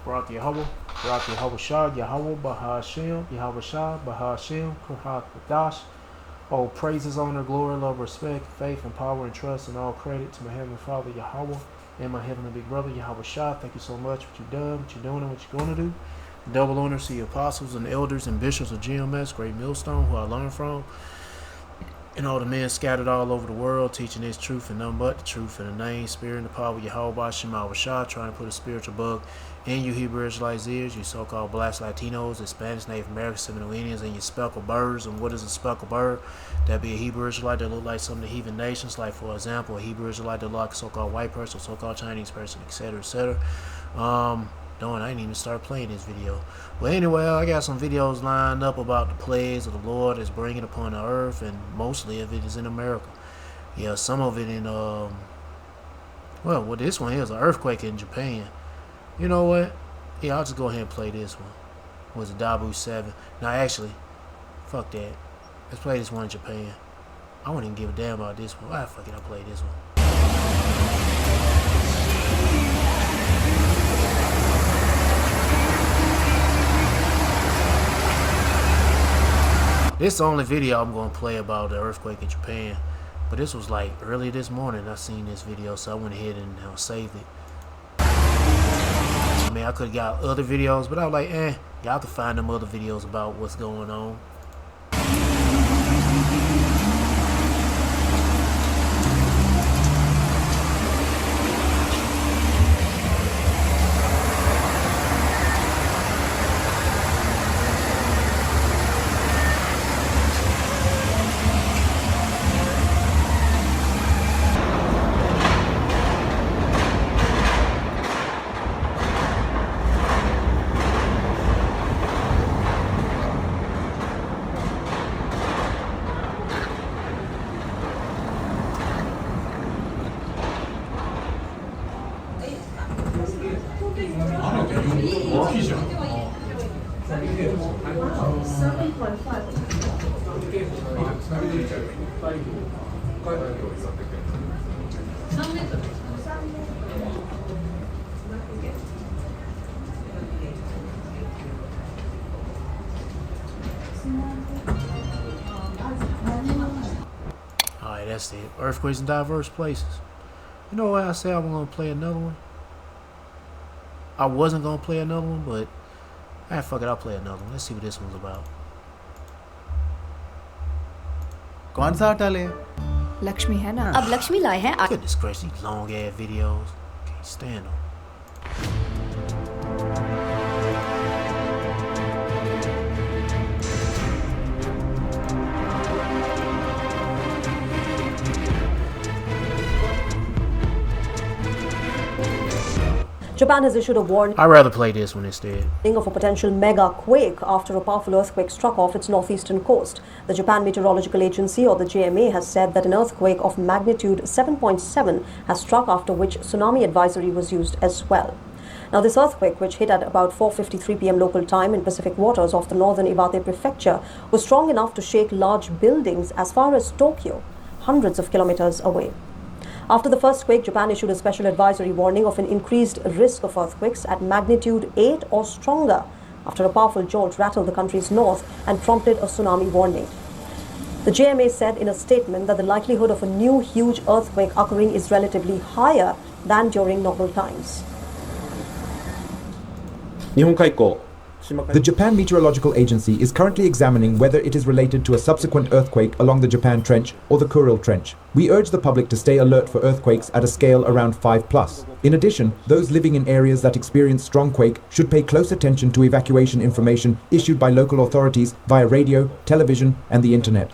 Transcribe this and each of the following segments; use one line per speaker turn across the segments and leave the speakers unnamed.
Barak Yahweh, Barak Yahweh Shah, Yahweh Bahashem, Yahweh Shah, Bahashem, Kurhat Kadash. All praises, honor, glory, love, respect, faith, and power, and trust, and all credit to my Heavenly Father, Yahweh, and my Heavenly Big Brother, Yahweh Shah. Thank you so much for what you've done, what you're doing, and what you're going to do. Double honors to the apostles and elders and bishops of GMS, Great Millstone, who I learned from, and all the men scattered all over the world, teaching this truth and nothing but the truth in the name, spirit, and the power of Yahweh Shema Shah, trying to put a spiritual bug in you Hebrew Israelites' ears, you so-called blacks, Latinos, Hispanics, Native Americans, Seminole Indians, and your speckled birds. And what is a speckled bird? That'd be a Hebrew Israelite that look like some of the heathen nations, like, for example, a Hebrew Israelite that look like a so-called white person, so-called Chinese person, etc., etc. Darn, I didn't even start playing this video. But anyway, I got some videos lined up about the plagues of the Lord is bringing upon the earth, and mostly of it is in America. Yeah, some of it in, well, this one here is an earthquake in Japan. You know what? Yeah, I'll just go ahead and play this one. It was a Dabu 7. Now, actually, fuck that. Let's play this one in Japan. I won't even give a damn about this one. Fuck it, I'll play this one. This is the only video I'm going to play about the earthquake in Japan. But this was like early this morning I seen this video, so I went ahead and saved it. I mean, I could have got other videos, but I was like, y'all can find them other videos about what's going on. Alright, that's it. Earthquakes in diverse places. You know what? I said I'm going to play another one. I wasn't going to play another one, but fuck it, I'll play another one. Let's see what this one's about.
कौन सा आटा ले?
लक्ष्मी है ना, अब लक्ष्मी लाए हैं।
Goodness gracious, these long ass videos. Can't stand them.
Japan has issued a warning.
I'd rather play this one instead.
Of a potential mega quake after a powerful earthquake struck off its northeastern coast. The Japan Meteorological Agency, or the JMA, has said that an earthquake of magnitude 7.7 has struck, after which tsunami advisory was used as well. Now, this earthquake, which hit at about 4:53 p.m. local time in Pacific waters off the northern Iwate prefecture, was strong enough to shake large buildings as far as Tokyo, hundreds of kilometers away. After the first quake, Japan issued a special advisory warning of an increased risk of earthquakes at magnitude 8 or stronger after a powerful jolt rattled the country's north and prompted a tsunami warning. The JMA said in a statement that the likelihood of a new huge earthquake occurring is relatively higher than during normal times.
The Japan Meteorological Agency is currently examining whether it is related to a subsequent earthquake along the Japan Trench or the Kuril Trench. We urge the public to stay alert for earthquakes at a scale around 5+. In addition, those living in areas that experience strong quake should pay close attention to evacuation information issued by local authorities via radio, television, and the internet.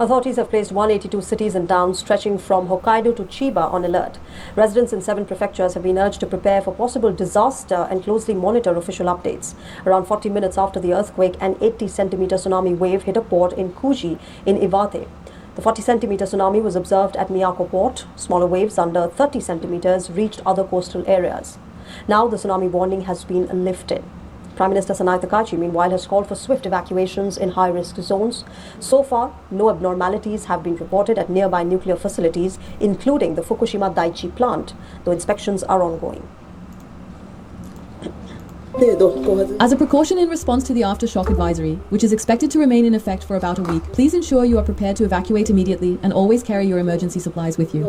Authorities have placed 182 cities and towns stretching from Hokkaido to Chiba on alert. Residents in 7 prefectures have been urged to prepare for possible disaster and closely monitor official updates. Around 40 minutes after the earthquake, an 80-centimeter tsunami wave hit a port in Kuji in Iwate. The 40-centimeter tsunami was observed at Miyako Port. Smaller waves under 30 centimeters reached other coastal areas. Now the tsunami warning has been lifted. Prime Minister Sanai Takachi, meanwhile, has called for swift evacuations in high-risk zones. So far, no abnormalities have been reported at nearby nuclear facilities, including the Fukushima Daiichi plant, though inspections are ongoing.
As a precaution in response to the aftershock advisory, which is expected to remain in effect for about a week, please ensure you are prepared to evacuate immediately and always carry your emergency supplies with you.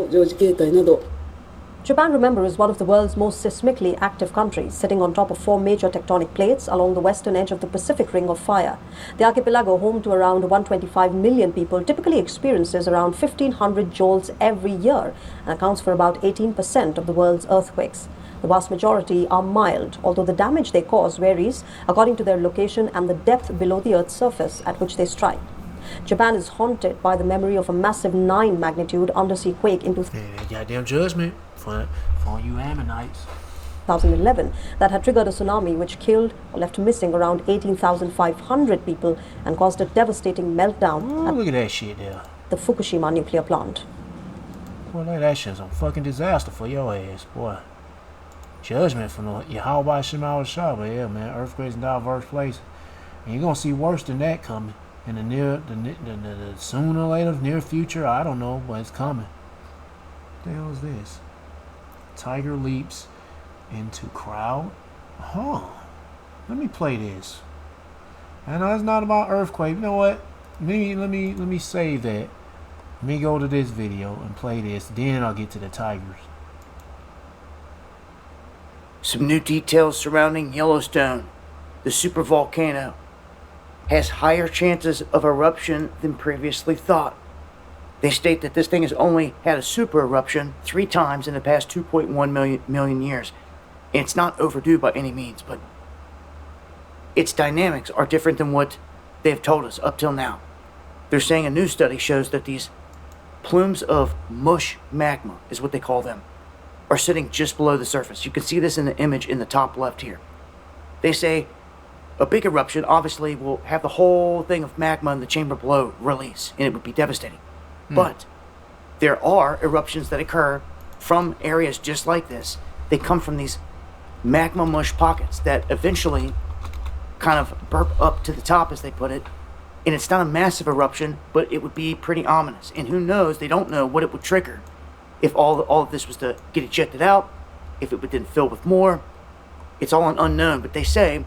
Japan, remember, is one of the world's most seismically active countries, sitting on top of 4 major tectonic plates along the western edge of the Pacific Ring of Fire. The archipelago, home to around 125 million people, typically experiences around 1,500 jolts every year and accounts for about 18% of the world's earthquakes. The vast majority are mild, although the damage they cause varies according to their location and the depth below the Earth's surface at which they strike. Japan is haunted by the memory of a massive 9 magnitude undersea quake in
Goddamn judgment for you Ammonites.
2011 that had triggered a tsunami which killed or left missing around 18,500 people and caused a devastating meltdown
Look at that shit there.
at the Fukushima nuclear plant.
Boy, look at that shit's a fucking disaster for your ass, boy. Judgment from the Yahweh Shema Shah, but yeah, man, earthquakes in diverse places. And you're gonna see worse than that coming in the sooner or later, near future. I don't know, but it's coming. What the hell is this? Tiger leaps into crowd. Huh? Let me play this. I know it's not about earthquake. You know what? Let me save that. Let me go to this video and play this. Then I'll get to the tigers.
Some new details surrounding Yellowstone. The supervolcano has higher chances of eruption than previously thought. They state that this thing has only had a super eruption 3 times in the past 2.1 million years. It's not overdue by any means, but its dynamics are different than what they've told us up till now. They're saying a new study shows that these plumes of mush magma, is what they call them, are sitting just below the surface. You can see this in the image in the top left here. They say a big eruption obviously will have the whole thing of magma in the chamber below release, and it would be devastating. But there are eruptions that occur from areas just like this. They come from these magma mush pockets that eventually kind of burp up to the top, as they put it. And it's not a massive eruption, but it would be pretty ominous. And who knows, they don't know what it would trigger. If all of this was to get ejected out, if it would then fill with more, it's all an unknown. But they say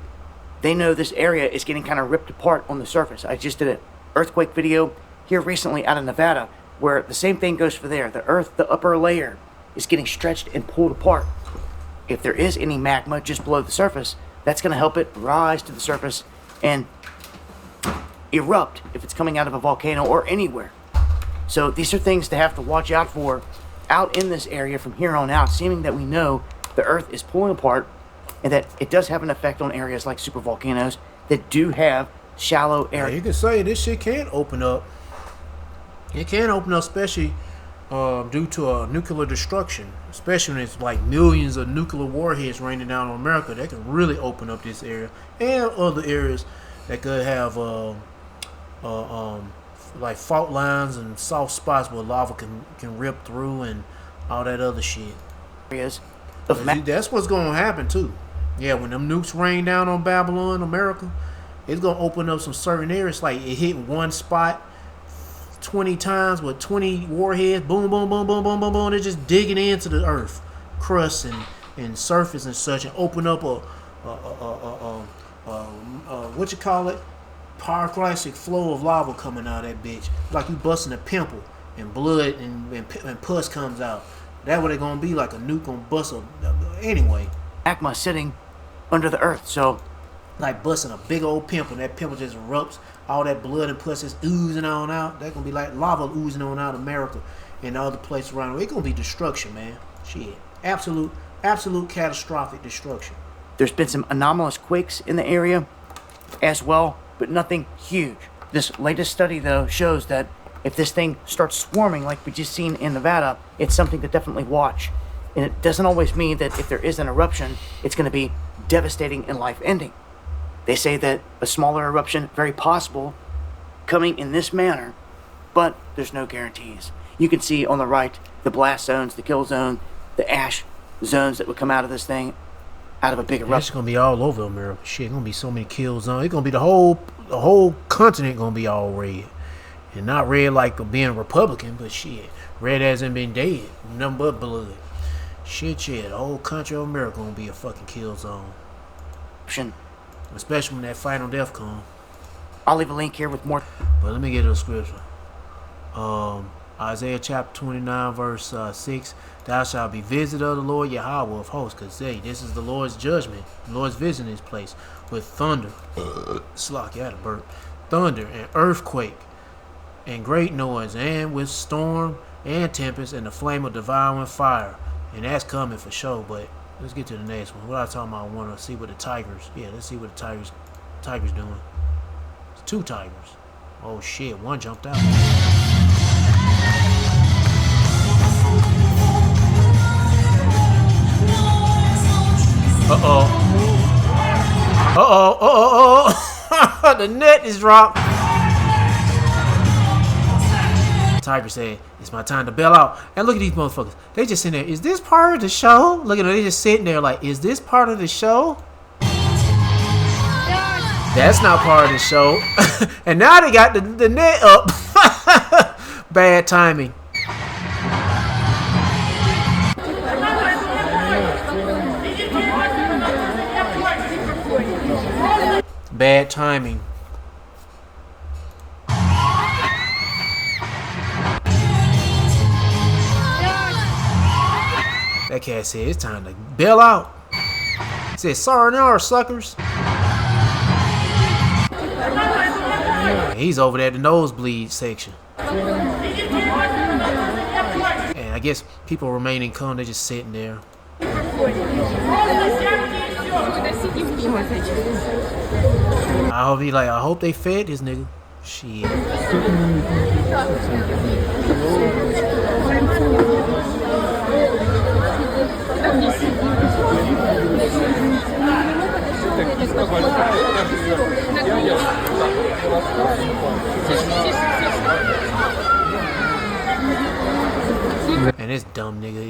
they know this area is getting kind of ripped apart on the surface. I just did an earthquake video here recently out of Nevada, where the same thing goes for there. The earth, the upper layer, is getting stretched and pulled apart. If there is any magma just below the surface, that's going to help it rise to the surface and erupt if it's coming out of a volcano or anywhere. So these are things to have to watch out for out in this area from here on out, seeming that we know the earth is pulling apart and that it does have an effect on areas like supervolcanoes that do have shallow
Yeah,
areas.
you can say this shit can open up. It can open up, especially due to a nuclear destruction, especially when it's like millions of nuclear warheads raining down on America. That can really open up this area and other areas that could have like fault lines and soft spots where lava can rip through and all that other shit.
Areas of
That's what's gonna happen too. Yeah, when them nukes rain down on Babylon, America, it's gonna open up some certain areas. Like it hit one spot 20 times with 20 warheads, boom, boom, boom, boom, boom, boom, boom. They're just digging into the earth, crust and surface and such, and open up a what you call it, pyroclastic flow of lava coming out of that bitch, like you busting a pimple and blood and pus comes out. That what it gonna be, like a nuke gonna bust a anyway.
magma sitting under the earth. So
Like busting a big old pimple, and that pimple just erupts, all that blood and pus is oozing on out. That's gonna be like lava oozing on out of America and other places around. It's gonna be destruction, man. Shit. Absolute catastrophic destruction.
there's been some anomalous quakes in the area as well, but nothing huge. This latest study, though, shows that if this thing starts swarming like we just seen in Nevada, it's something to definitely watch. And it doesn't always mean that if there is an eruption, it's going to be devastating and life-ending. They say that a smaller eruption, very possible, coming in this manner, but there's no guarantees. You can see on the right the blast zones, the kill zone, the ash zones that would come out of this thing, out of a big
It's
eruption.
gonna be all over America. Shit, gonna be so many kill zones. It's gonna be the whole continent gonna be all red. And not red like being Republican, but shit. Red as in being dead. Nothing but blood. Shit, the whole country of America gonna be a fucking kill zone.
eruption.
Especially when that final death comes.
I'll leave a link here with more.
But let me get to the scripture. Isaiah chapter 29 verse 6. Thou shalt be visited of the Lord Yahweh of hosts. Because say, this is the Lord's judgment. The Lord's visiting this place with thunder. Slock, you had a burp. Thunder and earthquake and great noise, and with storm and tempest and the flame of devouring fire. And that's coming for sure. But let's get to the next one. What I talking about? I want to see what the tigers. Yeah, let's see what the tigers doing. It's 2 tigers. Oh shit, one jumped out. Uh-oh. The net is dropped. Tiger said, it's my time to bail out. And look at these motherfuckers. They just sitting there. Is this part of the show? Look at them. They just sitting there like, is this part of the show? That's not part of the show. And now they got the net up. Bad timing. Bad timing. That cat said it's time to bail out. He said, sorry now, suckers. He's over there at the nosebleed section. And I guess people remaining calm, they're just sitting there. I hope they fed this nigga. Shit. And this dumb nigga,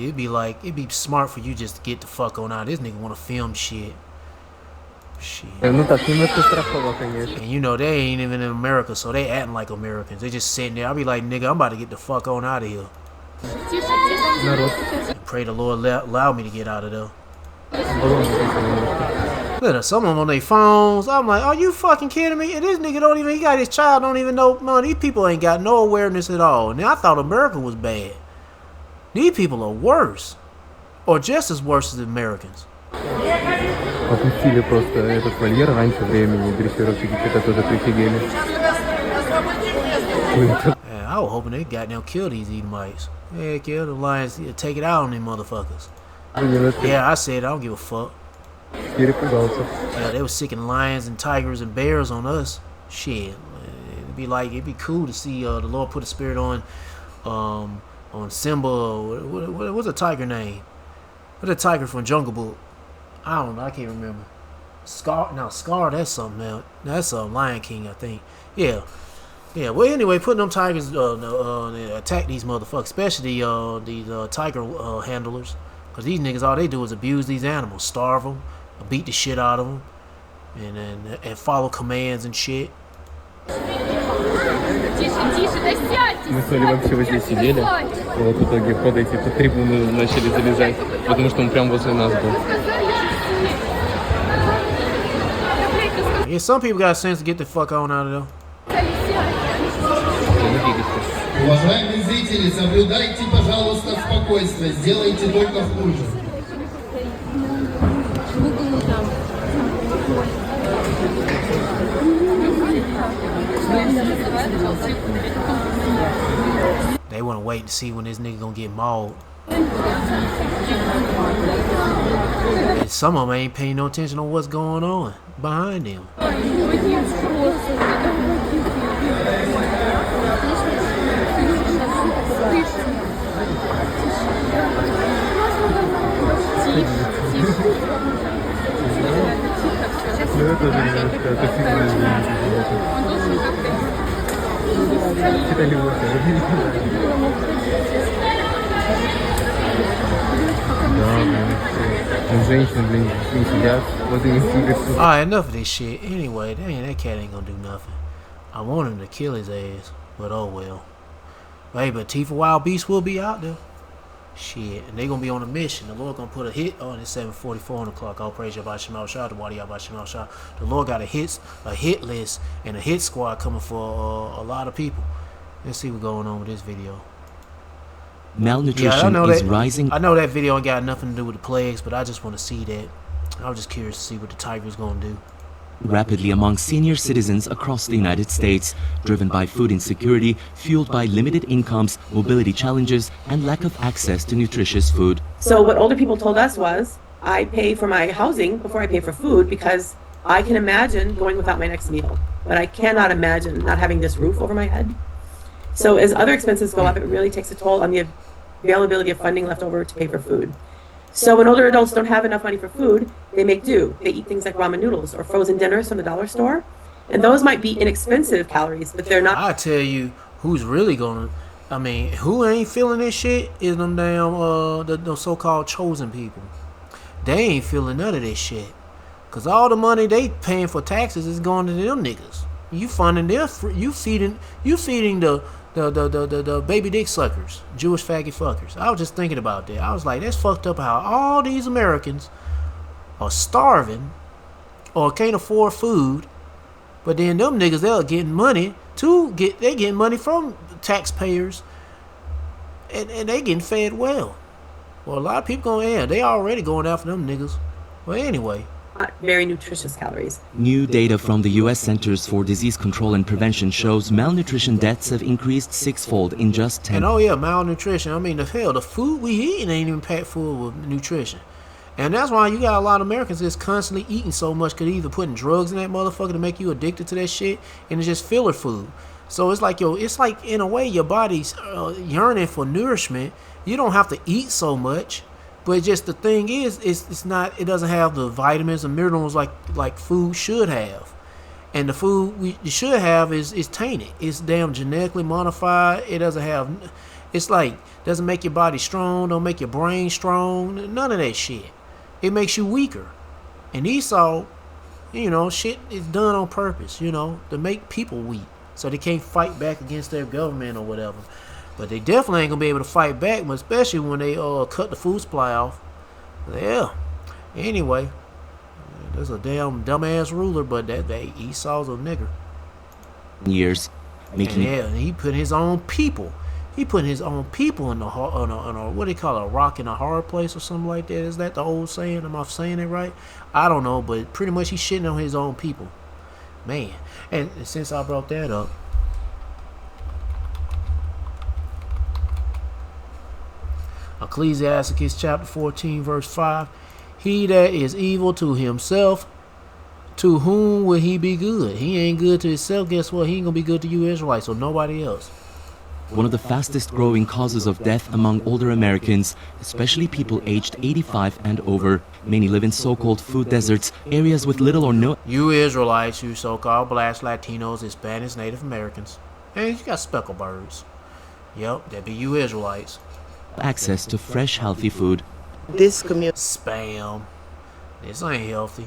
it'd be smart for you just to get the fuck on out. This nigga wanna film shit. Shit. And you know they ain't even in America, so they acting like Americans. They just sitting there. I'll be like, nigga, I'm about to get the fuck on out of here. And pray the Lord allow me to get out of there. Look at some of them on their phones. I'm like, are you fucking kidding me? And this nigga he got his child, don't even know. Man, these people ain't got no awareness at all. And I thought America was bad. These people are worse. Or just as worse as the Americans.
Опустили просто этот вольер раньше времени, дрессировщики что-то тоже прифигели.
Man, I was hoping they goddamn kill these Edomites. Yeah, kill the lions, take it out on them motherfuckers. Yeah, I said I don't give a fuck.
Перепугался.
Yeah, they were sicking lions and tigers and bears on us. Shit, it'd be cool to see the Lord put a spirit on Simba. What's a tiger name? What's a tiger from Jungle Book? I don't know. I can't remember. Scar. That's something else. That's Lion King, I think. Yeah. Well, anyway, putting them tigers attack these motherfuckers, especially these tiger handlers, because these niggas all they do is abuse these animals, starve them, beat the shit out of them, and follow commands and shit.
Мы с Олей вообще вот здесь сидели, и вот в итоге под эти по трибуны начали залезать, потому что он прям возле нас был.
Yeah, some people got sense to get the fuck on out of there.
Уважаемые зрители, соблюдайте, пожалуйста, спокойствие, сделайте только хуже.
They want to wait to see when this nigga gonna get mauled. And some of them ain't paying no attention on what's going on behind them. Alright, enough of this shit. Anyway, that cat ain't gonna do nothing. I want him to kill his ass, but oh well. Hey, but Tifa Wild Beast will be out there. Shit, and they gonna be on a mission. The Lord gonna put a hit on it. 7:44 on the clock. All praise Yahweh Shemal Shah, the Wadi Yahweh Shemal Shah. The Lord got a hit list and a hit squad coming for a lot of people. Let's see what's going on with this video.
Malnutrition is rising.
I know that video ain't got nothing to do with the plagues, but I just want to see that. I was just curious to see what the Tiger's gonna do.
Rapidly among senior citizens across the United States, driven by food insecurity, fueled by limited incomes, mobility challenges, and lack of access to nutritious food.
So what older people told us was, I pay for my housing before I pay for food because I can imagine going without my next meal, but I cannot imagine not having this roof over my head. So as other expenses go up, it really takes a toll on the availability of funding left over to pay for food. So when older adults don't have enough money for food, they make do. They eat things like ramen noodles or frozen dinners from the dollar store. And those might be inexpensive calories, but they're not.
I tell you who's really gonna, I mean, who ain't feeling this shit is them damn, the so-called chosen people. They ain't feeling none of this shit. Cause all the money they paying for taxes is going to them niggas. You funding their, you feeding the baby dick suckers, Jewish faggot fuckers. I was just thinking about that. I was like, that's fucked up how all these Americans are starving or can't afford food, but then them niggas, they're getting money they getting money from taxpayers and they getting fed well. Well, a lot of people they already going after them niggas. Well, anyway.
Not very nutritious calories.
New data from the U.S. Centers for Disease Control and Prevention shows malnutrition deaths have increased sixfold in just 10.
And oh yeah, malnutrition. I mean, the food we eating ain't even packed full with nutrition. And that's why you got a lot of Americans that's constantly eating so much, cause either putting drugs in that motherfucker to make you addicted to that shit, and it's just filler food. So it's like in a way your body's yearning for nourishment. You don't have to eat so much. But just the thing is, it doesn't have the vitamins and minerals like food should have. And the food we should have is tainted. It's damn genetically modified. It doesn't have, doesn't make your body strong, don't make your brain strong, none of that shit. It makes you weaker. And Esau, shit is done on purpose, to make people weak. So they can't fight back against their government or whatever. But they definitely ain't gonna be able to fight back, especially when they cut the food supply off. Yeah. Anyway, there's a damn dumbass ruler, but that Esau's a nigger.
Years, making
and he put his own people. He put his own people in what do they call it, a rock in a hard place or something like that. Is that the old saying? Am I saying it right? I don't know, but pretty much he's shitting on his own people. Man, and since I brought that up. Ecclesiasticus chapter 14 verse 5. He that is evil to himself, to whom will he be good? He ain't good to himself. Guess what? He ain't gonna be good to you Israelites or nobody else.
One of the fastest growing causes of death among older Americans, especially people aged 85 and over. Many live in so-called food deserts, areas with little or no.
You Israelites, you so-called blacks, Latinos, Hispanics, Native Americans, and you got speckled birds. Yep, that be you Israelites.
Access to fresh, healthy food.
This community
spam. This ain't healthy.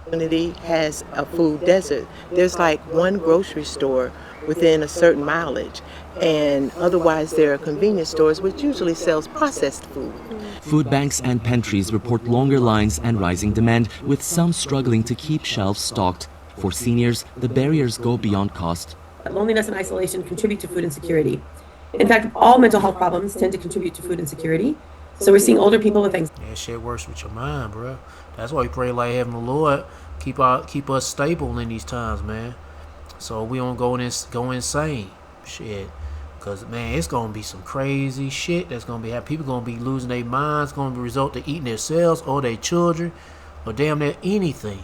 Community has a food desert. There's like one grocery store within a certain mileage, and otherwise there are convenience stores which usually sells processed food.
Food banks and pantries report longer lines and rising demand, with some struggling to keep shelves stocked. For seniors, the barriers go beyond cost.
Loneliness and isolation contribute to food insecurity. In fact, all mental health problems tend to contribute to food insecurity. So we're seeing older people with anxiety.
Yeah, shit works with your mind, bro. That's why we pray like heaven the Lord keep us stable in these times, man. So we don't go insane, shit. Cause man, it's gonna be some crazy shit that's gonna be happening. People gonna be losing their minds. Gonna result to eating themselves or their children, or damn near anything.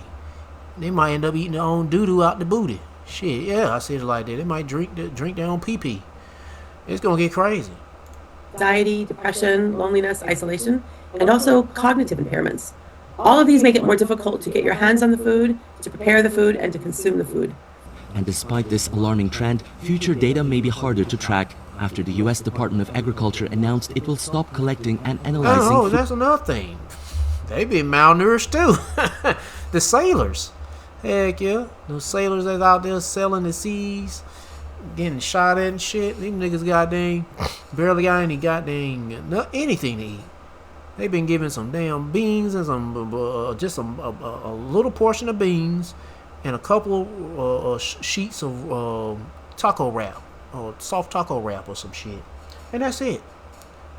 They might end up eating their own doo-doo out the booty. Shit, yeah, I said it like that. They might drink their own pee-pee. It's gonna get crazy.
Anxiety, depression, loneliness, isolation, and also cognitive impairments. All of these make it more difficult to get your hands on the food, to prepare the food, and to consume the food.
And despite this alarming trend, future data may be harder to track after the U.S. Department of Agriculture announced it will stop collecting and analyzing.
Oh, that's another thing. They be malnourished too. The sailors. Heck yeah. Those sailors that's out there selling the seas. getting shot at and shit. These niggas goddamn barely got any goddamn anything to eat. They been given some damn beans and some just a little portion of beans and a couple sheets of taco wrap or soft taco wrap or some shit, and that's it.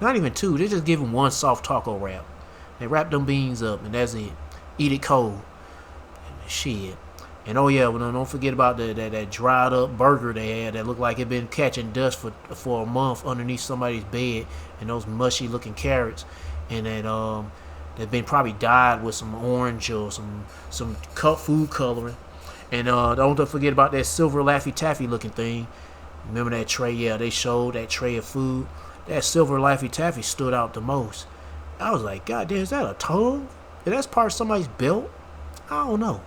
Not even two. They just give them one soft taco wrap. They wrap them beans up and that's it. Eat it cold. Shit. And oh yeah, well, don't forget about that dried up burger they had that looked like it been catching dust for a month underneath somebody's bed, and those mushy looking carrots, and that they've been probably dyed with some orange or some food coloring. And don't forget about that silver Laffy Taffy looking thing. Remember that tray? Yeah, they showed that tray of food. That silver Laffy Taffy stood out the most. I was like, God damn, is that a tongue? Is that part of somebody's belt? I don't know.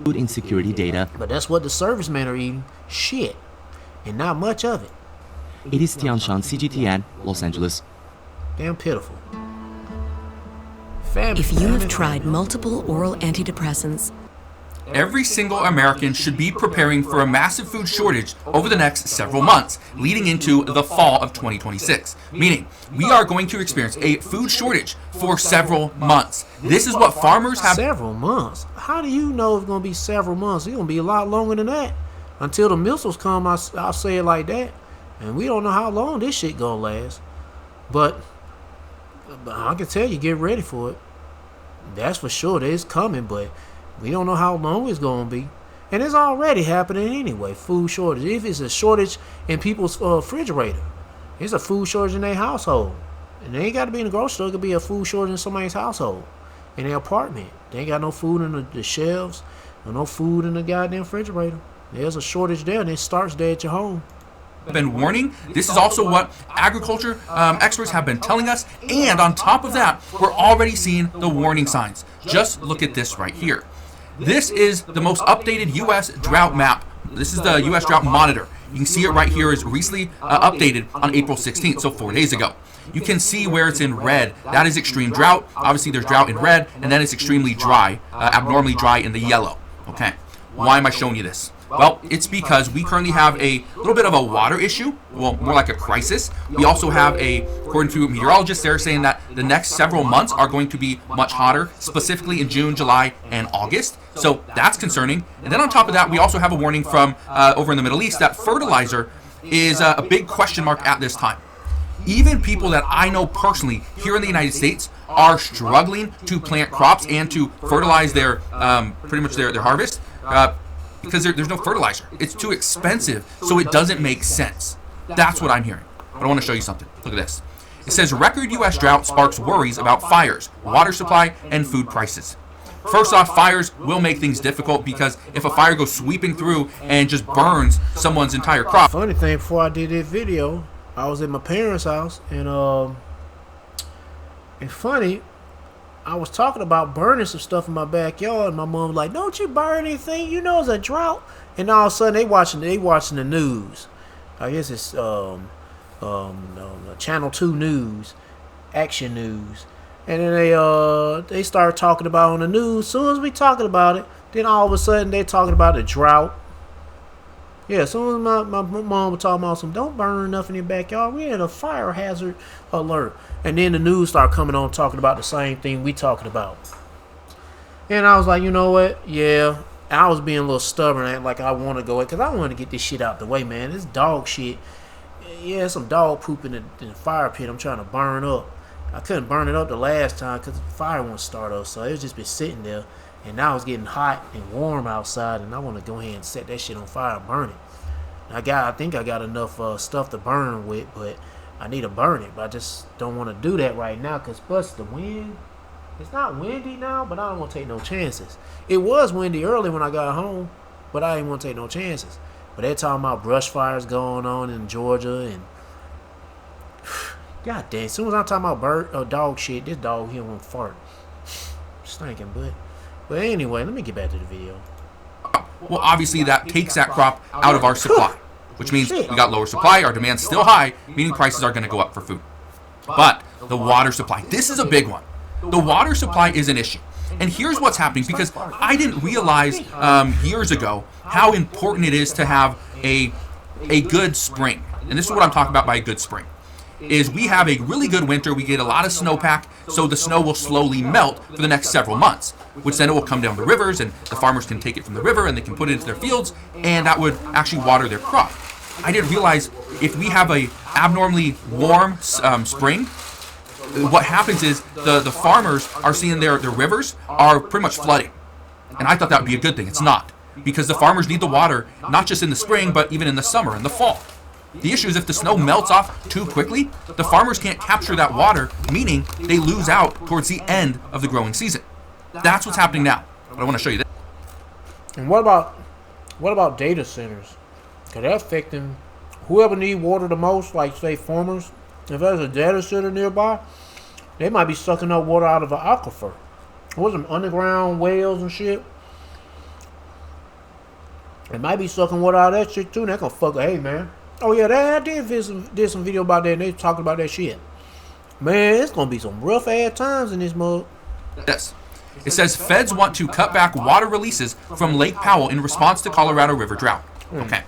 Food insecurity data.
But that's what the servicemen are eating. Shit. And not much of it.
It is Tianshan, CGTN, Los Angeles.
Damn pitiful.
If you have tried multiple oral antidepressants,
every single American should be preparing for a massive food shortage over the next several months, leading into the fall of 2026. Meaning, we are going to experience a food shortage for several months. This is what farmers have.
Several months? How do you know it's going to be several months? It's going to be a lot longer than that. Until the missiles come, I'll say it like that. And we don't know how long this shit going to last. But I can tell you, get ready for it. That's for sure. It's coming, but we don't know how long it's going to be. And it's already happening anyway, food shortage. If it's a shortage in people's refrigerator, it's a food shortage in their household. And they ain't got to be in the grocery store. It could be a food shortage in somebody's household, in their apartment. They ain't got no food in the shelves or no food in the goddamn refrigerator. There's a shortage there, and it starts there at your home.
Been warning. This is also what agriculture experts have been telling us, and on top of that, we're already seeing the warning signs. Just look at this right here. This is the most updated U.S. drought map. This is the U.S. Drought Monitor. You can see it right here is recently updated on April 16th, so 4 days ago. You can see where it's in red. That is extreme drought. Obviously, there's drought in red, and then it's extremely dry, abnormally dry in the yellow. Okay, why am I showing you this? Well, it's because we currently have a little bit of a water issue, well, more like a crisis. We also have according to meteorologists, they're saying that the next several months are going to be much hotter, specifically in June, July, and August. So that's concerning. And then on top of that, we also have a warning from over in the Middle East that fertilizer is a big question mark at this time. Even people that I know personally here in the United States are struggling to plant crops and to fertilize their pretty much their harvest. Because there's no fertilizer. It's too expensive, so it doesn't make sense. That's what I'm hearing. But I want to show you something. Look at this. It says record U.S. drought sparks worries about fires, water supply, and food prices. First off, fires will make things difficult because if a fire goes sweeping through and just burns someone's entire crop.
Funny thing, before I did this video, I was at my parents' house, and funny, I was talking about burning some stuff in my backyard, and my mom was like, "Don't you burn anything? You know it's a drought." And all of a sudden, they watching the news. I guess it's Channel 2 News, Action News, and then they start talking about on the news. As soon as we talking about it, then all of a sudden they talking about the drought. Yeah, as soon as my mom was talking about don't burn enough in your backyard, we're in a fire hazard alert. And then the news started coming on talking about the same thing we talking about. And I was like, you know what? Yeah, I was being a little stubborn, like I want to go because I want to get this shit out the way, man. This dog shit. Yeah, some dog poop in the fire pit I'm trying to burn up. I couldn't burn it up the last time because the fire won't start up, so it's just been sitting there. And now it's getting hot and warm outside, and I want to go ahead and set that shit on fire and burn it. I think I got enough stuff to burn with, but I need to burn it. But I just don't want to do that right now because plus the wind. It's not windy now, but I don't want to take no chances. It was windy early when I got home, but I didn't want to take no chances. But they're talking about brush fires going on in Georgia, and god damn, as soon as I'm talking about dog shit, this dog here won't fart. Stinking butt. But anyway, let me get back to the video.
Well, obviously that takes that crop out of our supply, which means we got lower supply, our demand's still high, meaning prices are going to go up for food. But the water supply, this is a big one. The water supply is an issue. And here's what's happening, because I didn't realize years ago how important it is to have a a good spring, and this is what I'm talking about by a good spring, is we have a really good winter, we get a lot of snowpack, so the snow will slowly melt for the next several months, which then it will come down the rivers, and the farmers can take it from the river and they can put it into their fields, and that would actually water their crop. I didn't realize if we have a abnormally warm spring, what happens is the farmers are seeing their rivers are pretty much flooding. And I thought that would be a good thing. It's not. Because the farmers need the water, not just in the spring, but even in the summer and the fall. The issue is if the snow melts off too quickly, the farmers can't capture that water, meaning they lose out towards the end of the growing season. That's what's happening now. But I want to show you this.
And what about data centers? Because they're affecting whoever need water the most, like say farmers. If there's a data center nearby, they might be sucking up water out of an aquifer. What some underground wells and shit? They might be sucking water out of that shit too. And they're gonna fuck. Hey man. Oh yeah, I did some video about that. And they talking about that shit. Man, it's gonna be some rough ass times in this mug.
Yes. It says feds want to cut back water releases from Lake Powell in response to Colorado River drought. Okay.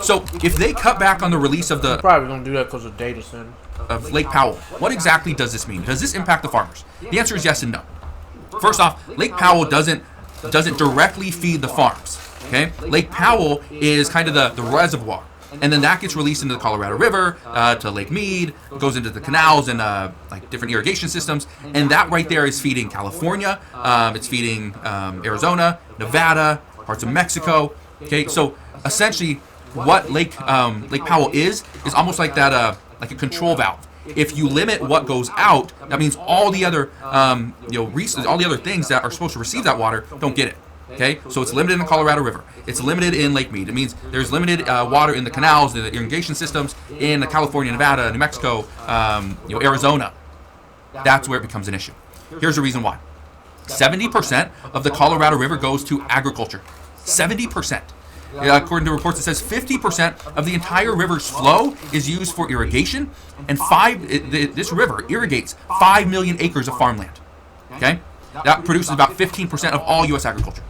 So if they cut back on the release of the
probably gonna do that because of data center
of Lake Powell, what exactly does this mean? Does this impact the farmers? The answer is yes and no. First off, Lake Powell doesn't directly feed the farms. Okay, Lake Powell is kind of the reservoir, and then that gets released into the Colorado River, to Lake Mead, goes into the canals and like different irrigation systems, and that right there is feeding California. It's feeding Arizona, Nevada, parts of Mexico. Okay, so essentially, what Lake Powell is almost like that, like a control valve. If you limit what goes out, that means all the other all the other things that are supposed to receive that water don't get it. Okay, so it's limited in the Colorado River. It's limited in Lake Mead. It means there's limited water in the canals, the irrigation systems in California, Nevada, New Mexico, Arizona. That's where it becomes an issue. Here's the reason why. 70% of the Colorado River goes to agriculture. 70%. According to reports, it says 50% of the entire river's flow is used for irrigation, and this river irrigates 5 million acres of farmland. Okay, that produces about 15% of all U.S. agriculture.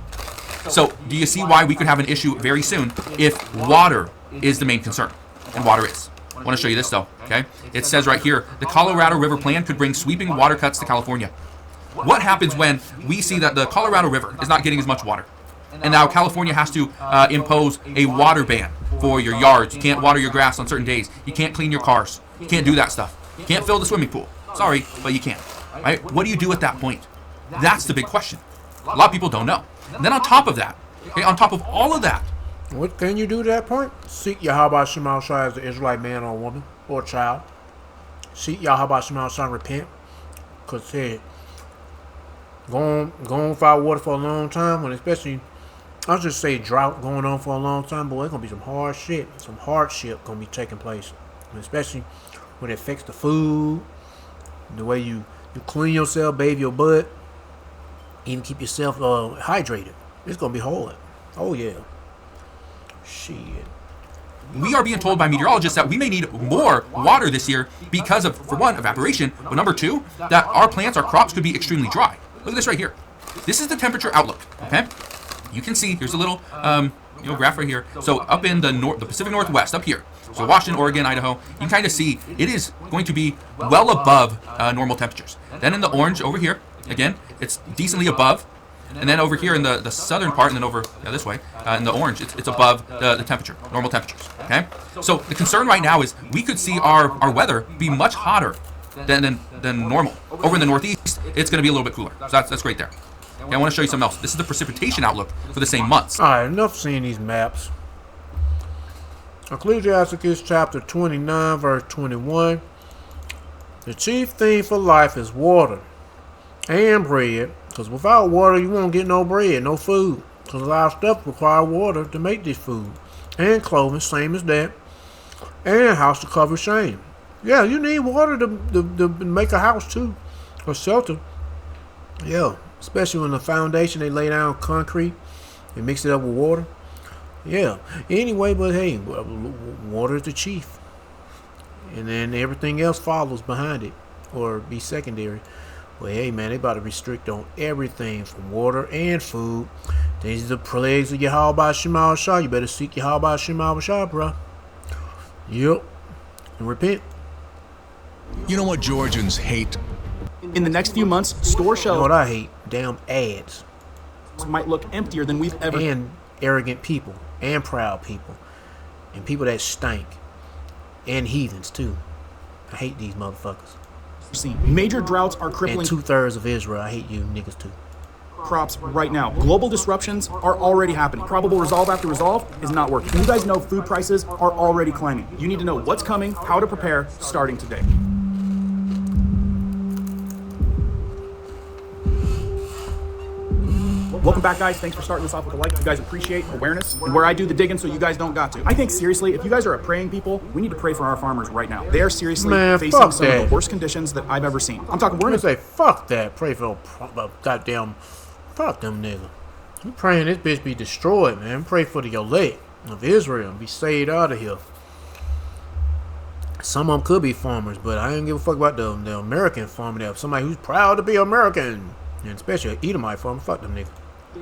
So, do you see why we could have an issue very soon if water is the main concern? And water is. I want to show you this though. Okay, it says right here, the Colorado River plan could bring sweeping water cuts to California. What happens when we see that the Colorado River is not getting as much water? And now California has to impose a water ban for your yards. You can't water your grass on certain days. You can't clean your cars. You can't do that stuff. You can't fill the swimming pool. Sorry, but you can't. Right? What do you do at that point? That's the big question. A lot of people don't know. And then on top of that, okay, on top of all of that,
what can you do at that point? Seek Yahweh Shema Shai as the Israelite man or woman or child. Seek Yahweh Shema Shai, repent. Because hey, going without water for a long time, when especially I'll just say drought going on for a long time, boy, it's gonna be some hardship gonna be taking place, especially when it affects the food, the way you clean yourself, bathe your butt, even keep yourself hydrated. It's gonna be hard. Oh yeah. Shit.
We are being told by meteorologists that we may need more water this year because of, for one, evaporation, but number two, that our plants, our crops could be extremely dry. Look at this right here. This is the temperature outlook. Okay. You can see, here's a little graph right here. So up in the Pacific Northwest, up here, so Washington, Oregon, Idaho, you can kind of see it is going to be well above normal temperatures. Then in the orange over here, again, it's decently above. And then over here in the southern part, and then over this way, in the orange, it's above the temperature, normal temperatures. Okay. So the concern right now is we could see our weather be much hotter than normal. Over in the Northeast, it's going to be a little bit cooler. So that's great there. Okay, I want to show you something else. This is the precipitation outlook for the same months.
Alright, enough seeing these maps. Ecclesiasticus chapter 29, verse 21. The chief thing for life is water and bread. Because without water, you won't get no bread, no food. Because a lot of stuff require water to make this food. And clothing, same as that. And a house to cover shame. Yeah, you need water to make a house too. Or shelter. Yeah. Especially when the foundation, they lay down concrete and mix it up with water. Yeah. Anyway, but hey, water is the chief. And then everything else follows behind it. Or be secondary. Well, hey, man, they about to restrict on everything from water and food. These are the plagues of Yahweh Shema Shai. You better seek Yahweh Shema Shai, bro. Yep. And repent.
You know what Georgians hate? In the next few months, store shelves.
You know what I hate? Damn ads.
Might look emptier than we've ever.
And arrogant people. And proud people. And people that stink. And heathens too. I hate these motherfuckers.
See, major droughts are crippling.
And 2/3 of Israel. I hate you niggas too.
Crops right now. Global disruptions are already happening. Probable resolve after resolve is not working. You guys know food prices are already climbing. You need to know what's coming, how to prepare, starting today. Welcome back, guys. Thanks for starting this off with a like. You guys appreciate awareness and where I do the digging so you guys don't got to. I think, seriously, if you guys are a praying people, we need to pray for our farmers right now. They are seriously facing some of the worst conditions that I've ever seen. I'm talking, we're going to
say, fuck that. Pray for goddamn, fuck them niggas. We praying this bitch be destroyed, man. Pray for the elect of Israel and be saved out of here. Some of them could be farmers, but I ain't give a fuck about the American farmer there. Somebody who's proud to be American. And especially an Edomite farmer. Fuck them niggas.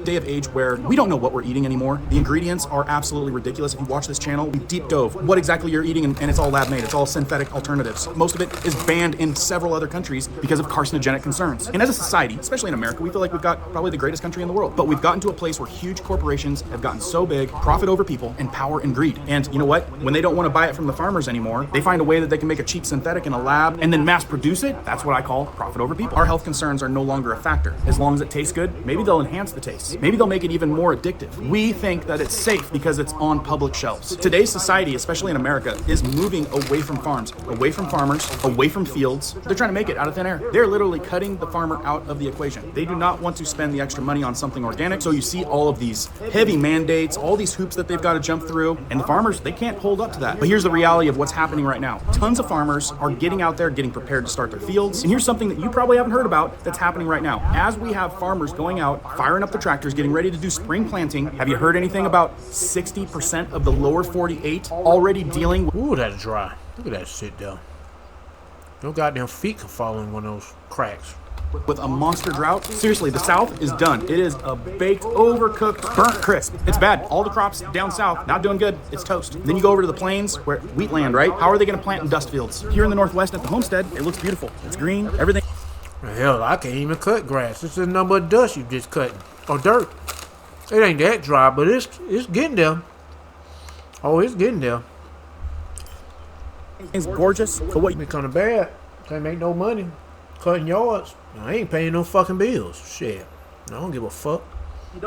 Day of age where we don't know what we're eating anymore. The ingredients are absolutely ridiculous. If you watch this channel, we deep dove what exactly you're eating, and it's all lab made. It's all synthetic alternatives. Most of it is banned in several other countries because of carcinogenic concerns. And as a society, especially in America, we feel like we've got probably the greatest country in the world. But we've gotten to a place where huge corporations have gotten so big, profit over people, and power and greed. And you know what? When they don't want to buy it from the farmers anymore, they find a way that they can make a cheap synthetic in a lab and then mass produce it. That's what I call profit over people. Our health concerns are no longer a factor. As long as it tastes good, maybe they'll enhance the taste. Maybe they'll make it even more addictive. We think that it's safe because it's on public shelves. Today's society, especially in America, is moving away from farms, away from farmers, away from fields. They're trying to make it out of thin air. They're literally cutting the farmer out of the equation. They do not want to spend the extra money on something organic. So you see all of these heavy mandates, all these hoops that they've got to jump through, and the farmers, they can't hold up to that. But here's the reality of what's happening right now. Tons of farmers are getting out there, getting prepared to start their fields. And here's something that you probably haven't heard about that's happening right now. As we have farmers going out, firing up the tractors, getting ready to do spring planting, have you heard anything about 60% of the lower 48 already dealing with...
Ooh, that's dry. Look at that shit though. No goddamn feet can fall in one of those cracks.
With a monster drought. Seriously, the South is done. It is a baked, overcooked, burnt crisp. It's bad. All the crops down south, not doing good. It's toast. Then you go over to the plains, where wheatland, right? How are they going to plant in dust fields? Here in the Northwest at the homestead, it looks beautiful. It's green, everything.
Hell, I can't even cut grass. It's a number of dust you just cutting. Or dirt. It ain't that dry, but it's getting there. Oh, it's getting there.
It's gorgeous. So what?
It's kind of bad. Can't make no money cutting yards. I ain't paying no fucking bills. Shit. I don't give a fuck.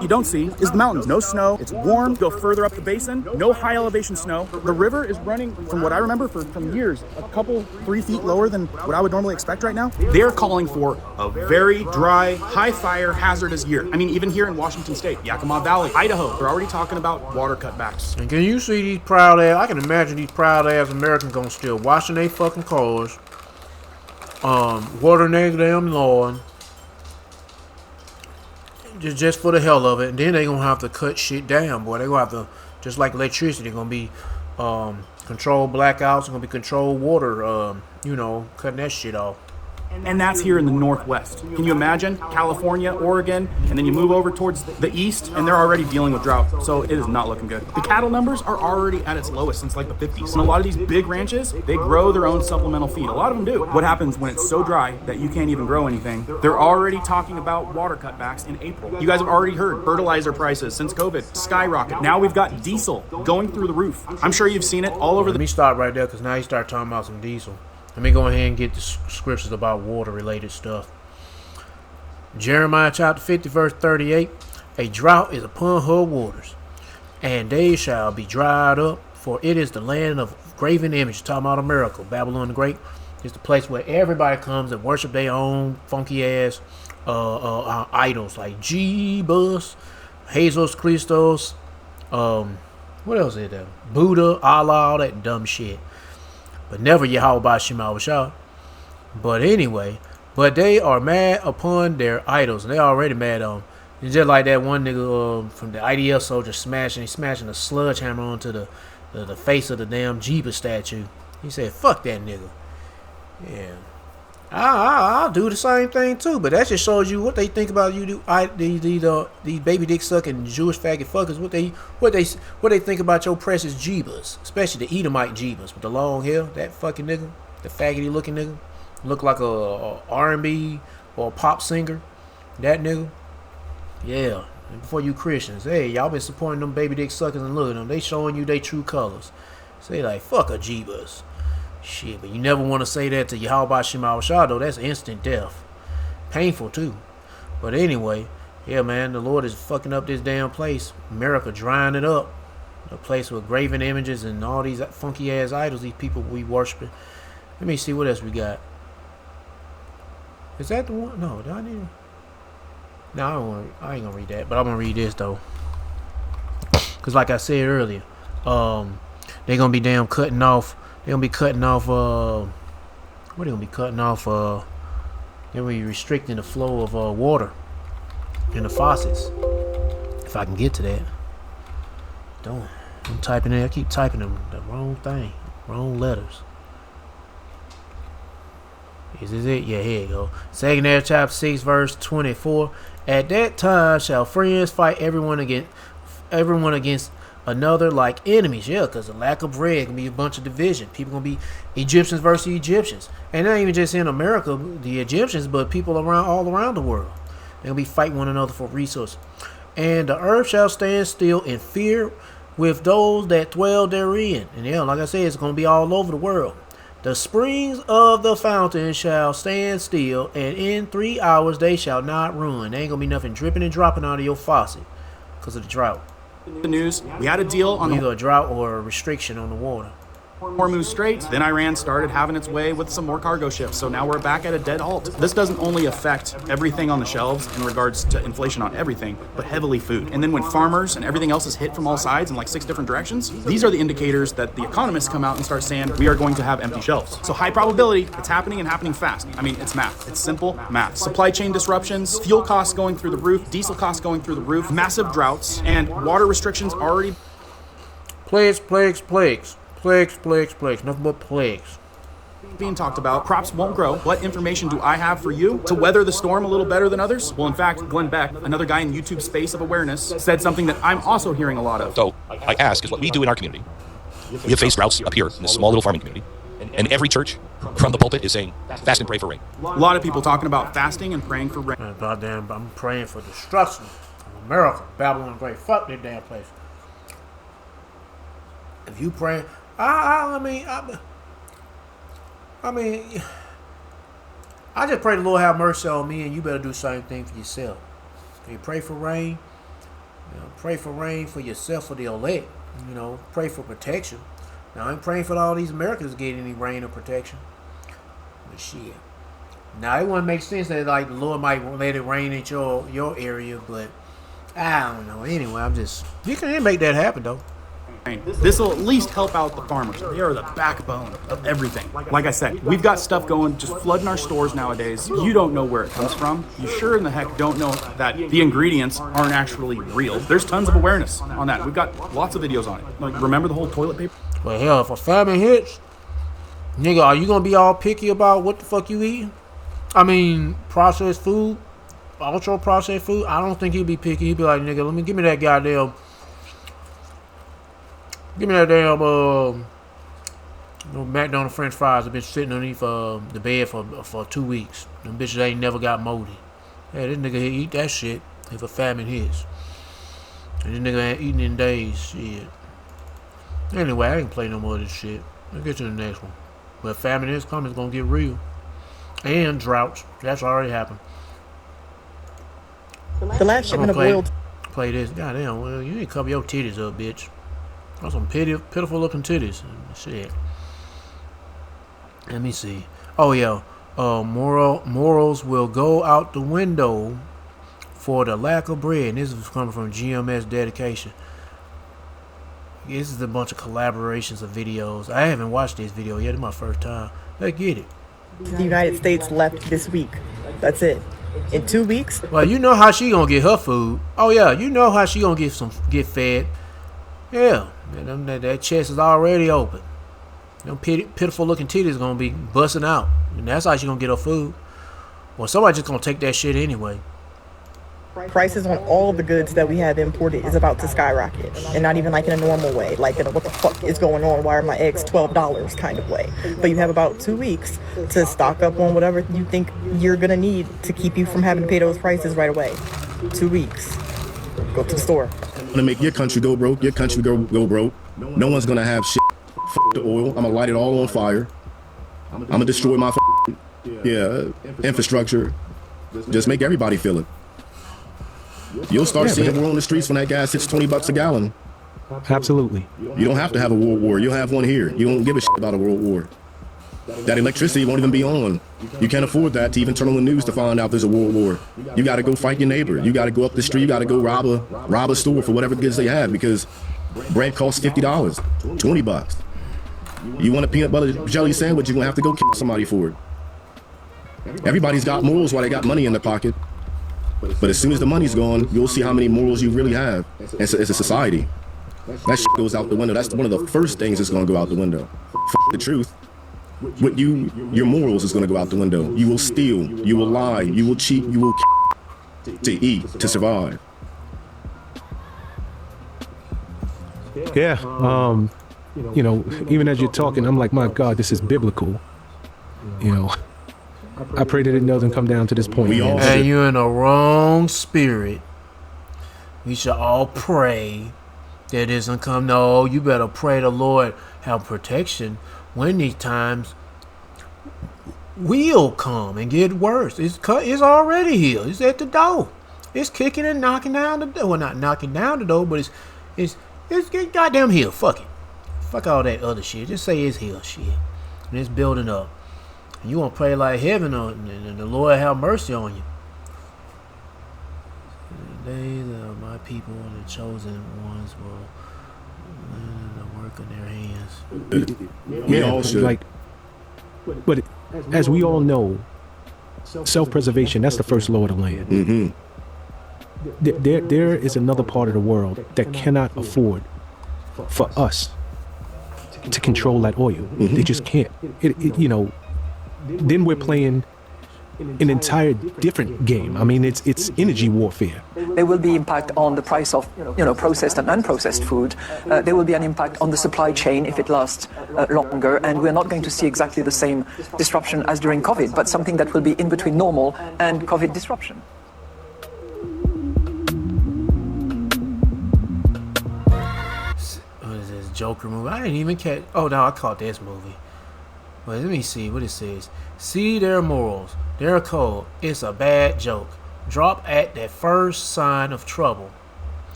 You don't see is the mountains. No snow. It's warm. Go further up the basin. No high elevation snow. The river is running, from what I remember, from years, a couple, 3 feet lower than what I would normally expect right now. They're calling for a very dry, high fire, hazardous year. I mean, even here in Washington State, Yakima Valley, Idaho, they're already talking about water cutbacks.
And can you see these proud ass? I can imagine these proud ass Americans gonna still washing their fucking cars, watering their damn lawn. Just for the hell of it, and then they gonna have to cut shit down, boy. They gonna have to, just like electricity, gonna be controlled blackouts, gonna be controlled water, cutting that shit off.
And that's here in the Northwest. Can you imagine? California, Oregon, and then you move over towards the east, and they're already dealing with drought. So it is not looking good. The cattle numbers are already at its lowest since like the 50s. And a lot of these big ranches, they grow their own supplemental feed. A lot of them do. What happens when it's so dry that you can't even grow anything? They're already talking about water cutbacks in April. You guys have already heard fertilizer prices since COVID skyrocket. Now we've got diesel going through the roof. I'm sure you've seen it all over the...
Let me stop right there, because now you start talking about some diesel. Let me go ahead and get the scriptures about water-related stuff. Jeremiah chapter 50, verse 38. A drought is upon her waters, and they shall be dried up, for it is the land of graven image. Talking about America, Babylon the Great. It's the place where everybody comes and worship their own funky-ass idols, like Jeebus, Jesus Christos, what else is there? Buddha, Allah, all that dumb shit. But never Yahweh Shema Shah. But anyway, but they are mad upon their idols, and they already mad on. It's just like that one nigga from the IDF soldier smashing a sludge hammer onto the face of the damn Jeebus statue. He said, "Fuck that nigga." Yeah, I'll do the same thing too, but that just shows you what they think about you. These baby dick sucking Jewish faggot fuckers. What they think about your precious jeebas, especially the Edomite jeebas with the long hair. That fucking nigga, the faggoty looking nigga, look like a R&B or a pop singer. That nigga, yeah. And before you Christians, hey, y'all been supporting them baby dick suckers and look at them. They showing you their true colors. Say like fuck a jeebas. Shit, but you never want to say that to Yahweh Shema Shah, though. That's instant death. Painful, too. But anyway, yeah, man, the Lord is fucking up this damn place. America drying it up. A place with graven images and all these funky-ass idols these people we worshiping. Let me see what else we got. Is that the one? No, do I need... No, I ain't gonna read that, but I'm gonna read this, though. Because like I said earlier, they gonna be damn cutting off... They're gonna be cutting off, what are they gonna be cutting off, they're gonna be restricting the flow of, water in the faucets. If I can get to that. I'm typing it, I keep typing the wrong thing, wrong letters. Is this it? Yeah, here you go. 2nd Ezra chapter 6, verse 24. At that time shall friends fight everyone against another like enemies. Yeah, because the lack of bread can be a bunch of division. People gonna be Egyptians versus Egyptians, and not even just in America, the Egyptians, but people all around the world. They'll be fighting one another for resources. And the earth shall stand still in fear with those that dwell therein. And yeah, like I said, it's gonna be all over the world. The springs of the fountain shall stand still, and in 3 hours they shall not run. There ain't gonna be nothing dripping and dropping out of your faucet because of the drought.
The news, we had a deal on
either a drought or a restriction on the water.
Hormuz Strait. Then Iran started having its way with some more cargo ships, so now we're back at a dead halt. This doesn't only affect everything on the shelves in regards to inflation on everything, but heavily food. And then when farmers and everything else is hit from all sides in like 6 different directions, these are the indicators that the economists come out and start saying we are going to have empty shelves. So high probability, it's happening and happening fast. I mean, it's math. It's simple math. Supply chain disruptions, fuel costs going through the roof, diesel costs going through the roof, massive droughts, and water restrictions already.
Plagues. Nothing but plagues.
Being talked about, crops won't grow. What information do I have for you to weather the storm a little better than others? Well, in fact, Glenn Beck, another guy in YouTube space of awareness, said something that I'm also hearing a lot of.
So I ask is what we do in our community. We have faced droughts up here in this small little farming community. And every church from the pulpit is saying, fast and pray for rain.
A lot of people talking about fasting and praying for rain.
Goddamn, I'm praying for destruction of America. Babylon Great. Fuck that damn place. If you pray... I just pray the Lord have mercy on me, and you better do the same thing for yourself. If you pray for rain, pray for rain for yourself, for the elect. Pray for protection. Now I ain't praying for all these Americans to get any rain or protection. But shit. Now it wouldn't make sense that like the Lord might let it rain in your area, but I don't know. Anyway, you can make that happen though.
This will at least help out the farmers. They are the backbone of everything. Like I said, we've got stuff going, just flooding our stores nowadays. You don't know where it comes from. You sure in the heck don't know that the ingredients aren't actually real. There's tons of awareness on that. We've got lots of videos on it. Like, remember the whole toilet paper?
Well, hell, if a famine hits, nigga, are you gonna be all picky about what the fuck you eating? I mean, processed food, ultra processed food. I don't think he'd be picky. He'd be like, nigga, give me that goddamn. Give me that damn McDonald's French fries that been sitting underneath the bed for 2 weeks. Them bitches ain't never got moldy. Hey, this nigga here eat that shit if a famine hits. And this nigga ain't eating in days. Shit. Anyway, I ain't play no more of this shit. Let's get to the next one. But famine is coming. It's gonna get real. And droughts. That's already happened.
The last shipment of oil.
Play this. Goddamn. Well, you ain't cover your titties up, bitch. Got some pitiful looking titties. Shit. Let me see. Oh yeah. Morals will go out the window for the lack of bread. And this is coming from GMS Dedication. This is a bunch of collaborations of videos. I haven't watched this video yet. It's my first time. Let's get it.
The United States left this week. That's it. In 2 weeks.
Well, you know how she gonna get her food. Oh yeah, you know how she gonna get fed. Yeah, that chest is already open. Them pitiful looking titties gonna be busting out, and that's how she gonna get her food. Well, somebody just gonna take that shit anyway.
Prices on all the goods that we have imported is about to skyrocket, and not even like in a normal way, like in a what the fuck is going on, why are my eggs $12 kind of way. But you have about 2 weeks to stock up on whatever you think you're gonna need to keep you from having to pay those prices right away. 2 weeks. Go to the store.
To make your country go broke, your country go broke. No one's gonna have shit. F the oil. I'm gonna light it all on fire. I'm gonna destroy my infrastructure. Just make everybody feel it. You'll start seeing war on the streets when that gas hits $20 a gallon.
Absolutely.
You don't have to have a world war. You'll have one here. You don't give a shit about a world war. That electricity won't even be on. You can't afford that to even turn on the news to find out there's a world war. You got to go fight your neighbor. You got to go up the street. You got to go rob a store for whatever goods they have, because bread costs $50, $20. You want a peanut butter jelly sandwich, you're gonna have to go kill somebody for it. Everybody's got morals while they got money in their pocket. But as soon as the money's gone, you'll see how many morals you really have as a society. That shit goes out the window. That's one of the first things that's gonna go out the window. F the truth. With you, your morals is gonna go out the window. You will steal, you will lie, you will cheat, you will to eat, to survive.
Yeah, you know, even as you're talking, I'm like, my God, this is biblical. You know, I pray that it doesn't come down to this point.
And you're in the wrong spirit. We should all pray that it doesn't come. No, you better pray the Lord have protection when these times will come and get worse. It's already here. It's at the door. It's kicking and knocking down the door. Well, not knocking down the door, but it's goddamn here. Fuck it. Fuck all that other shit. Just say it's here shit. And it's building up. And you want to pray like heaven and the Lord have mercy on you. The days of my people and the chosen ones will the work of their hands.
We all should. But as we all know, self-preservation, that's the first law of the land.
Mm-hmm.
There is another part of the world that cannot afford for us to control that oil.
Mm-hmm.
They just can't. You know, then we're playing an entire different game. I mean, it's energy warfare.
There will be impact on the price of, processed and unprocessed food. There will be an impact on the supply chain if it lasts longer, and we're not going to see exactly the same disruption as during COVID, but something that will be in between normal and COVID disruption.
What is this Joker movie? I didn't even catch. Oh no, I caught this movie. Well, let me see what it says. See their morals, their code. It's a bad joke. Drop at that first sign of trouble.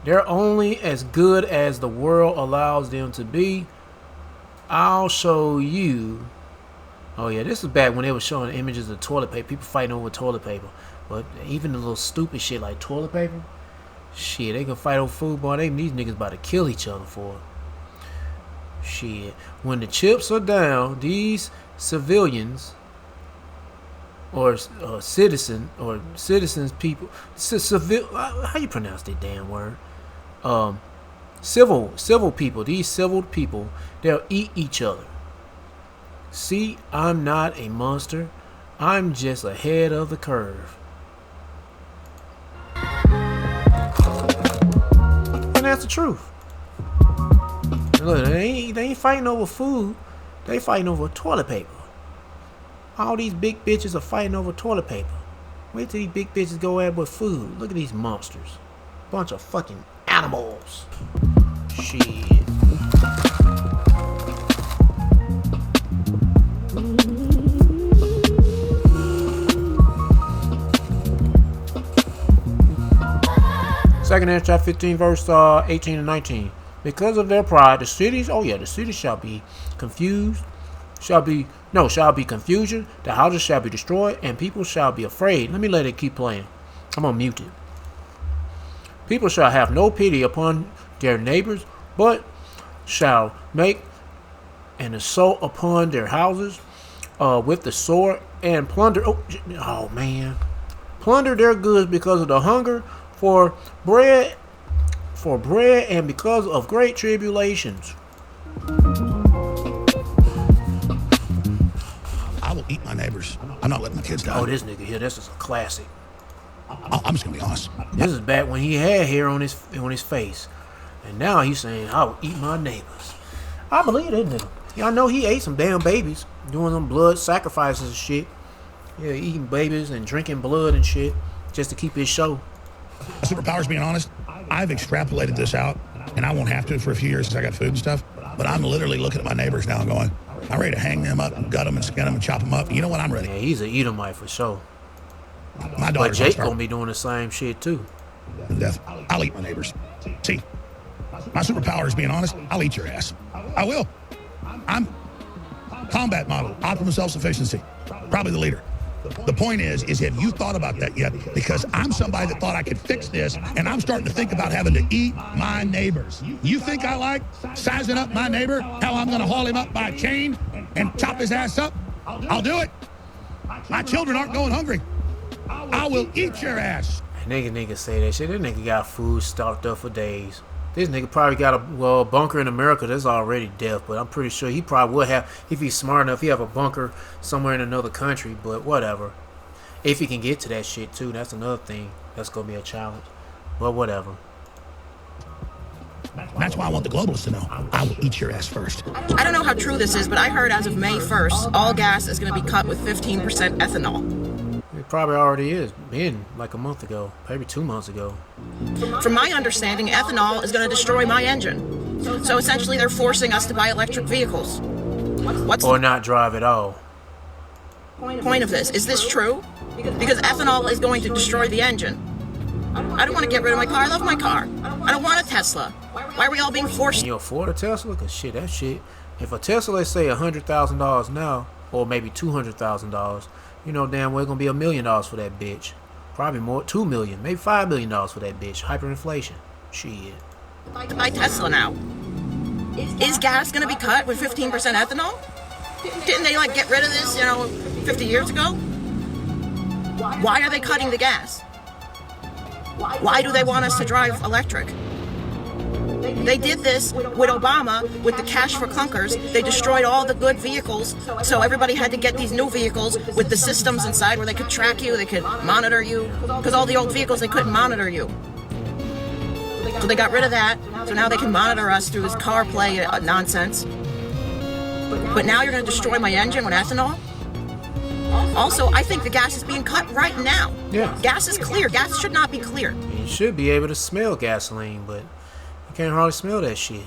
They're only as good as the world allows them to be. I'll show you. Oh yeah, this is back when they were showing images of toilet paper. People fighting over toilet paper. But even the little stupid shit like toilet paper, shit, they can fight over food, boy. These niggas about to kill each other for it. Shit. When the chips are down, these civilians or citizens people, how you pronounce that damn word? Civil people, these civil people, they'll eat each other. See, I'm not a monster. I'm just ahead of the curve. And that's the truth. Look, they ain't fighting over food. They fighting over toilet paper. All these big bitches are fighting over toilet paper. Wait till these big bitches go at with food. Look at these monsters. Bunch of fucking animals. Shit. Second Ezra chapter 15 verse 18 and 19. Because of their pride, the cities shall be confused, shall be confusion, the houses shall be destroyed, and people shall be afraid. Let me let it keep playing. I'm gonna mute it. People shall have no pity upon their neighbors, but shall make an assault upon their houses with the sword and plunder. Oh man. Plunder their goods because of the hunger for bread and because of great tribulations.
I'm not letting my kids die.
Oh, this nigga here, this is a classic.
I'm just gonna be honest.
This is back when he had hair on his face, and now he's saying, "I will eat my neighbors." I believe that nigga. Y'all know he ate some damn babies, doing them blood sacrifices and shit. Yeah, eating babies and drinking blood and shit just to keep his show.
My superpower's being honest. I've extrapolated this out, and I won't have to for a few years since I got food and stuff. But I'm literally looking at my neighbors now and going, I'm ready to hang them up and gut them and skin them and chop them up. You know what? I'm ready.
Yeah, he's an Edomite for sure.
My
But
daughter's
Jake gonna be doing the same shit too.
death. I'll eat my neighbors. See, my superpower is being honest. I'll eat your ass. I will. I'm combat model, optimum self-sufficiency, probably the leader. The point is have you thought about that yet? Because I'm somebody that thought I could fix this, and I'm starting to think about having to eat my neighbors. You think I like sizing up my neighbor, how I'm going to haul him up by a chain and chop his ass up? I'll do it. My children aren't going hungry. I will eat your ass.
Nigga say that shit. That nigga got food stocked up for days. This nigga probably got a bunker in America that's already death, but I'm pretty sure he probably would have, if he's smart enough, he have a bunker somewhere in another country, but whatever. If he can get to that shit too, that's another thing. That's gonna be a challenge. But whatever.
That's why I want the globalists to know. I will eat your ass first.
I don't know how true this is, but I heard as of May 1st, all gas is going to be cut with 15% ethanol.
It probably already is. Been like a month ago, maybe 2 months ago.
From my understanding, ethanol is going to destroy my engine. So essentially, they're forcing us to buy electric vehicles.
Or not drive at all.
Point of this? Is this true? Because ethanol is going to destroy the engine. I don't want to get rid of my car. I love my car. I don't want a Tesla. Why are we all being forced?
Can you afford a Tesla? Cause shit, that shit. If a Tesla, let's say $100,000 now, or maybe $200,000, you know damn well it's gonna be $1 million for that bitch. Probably more, $2 million, maybe $5 million for that bitch. Hyperinflation. Shit.
Buy Tesla now. Is gas going to be cut with 15% ethanol? Didn't they get rid of this, 50 years ago? Why are they cutting the gas? Why do they want us to drive electric? They did this with Obama, with the cash for clunkers. They destroyed all the good vehicles, so everybody had to get these new vehicles with the systems inside where they could track you, they could monitor you, because all the old vehicles, they couldn't monitor you. So they got rid of that, so now they can monitor us through this CarPlay nonsense. But now you're going to destroy my engine with ethanol? Also, I think the gas is being cut right now.
Yeah.
Gas is clear. Gas should not be clear.
You should be able to smell gasoline, but you can't hardly smell that shit.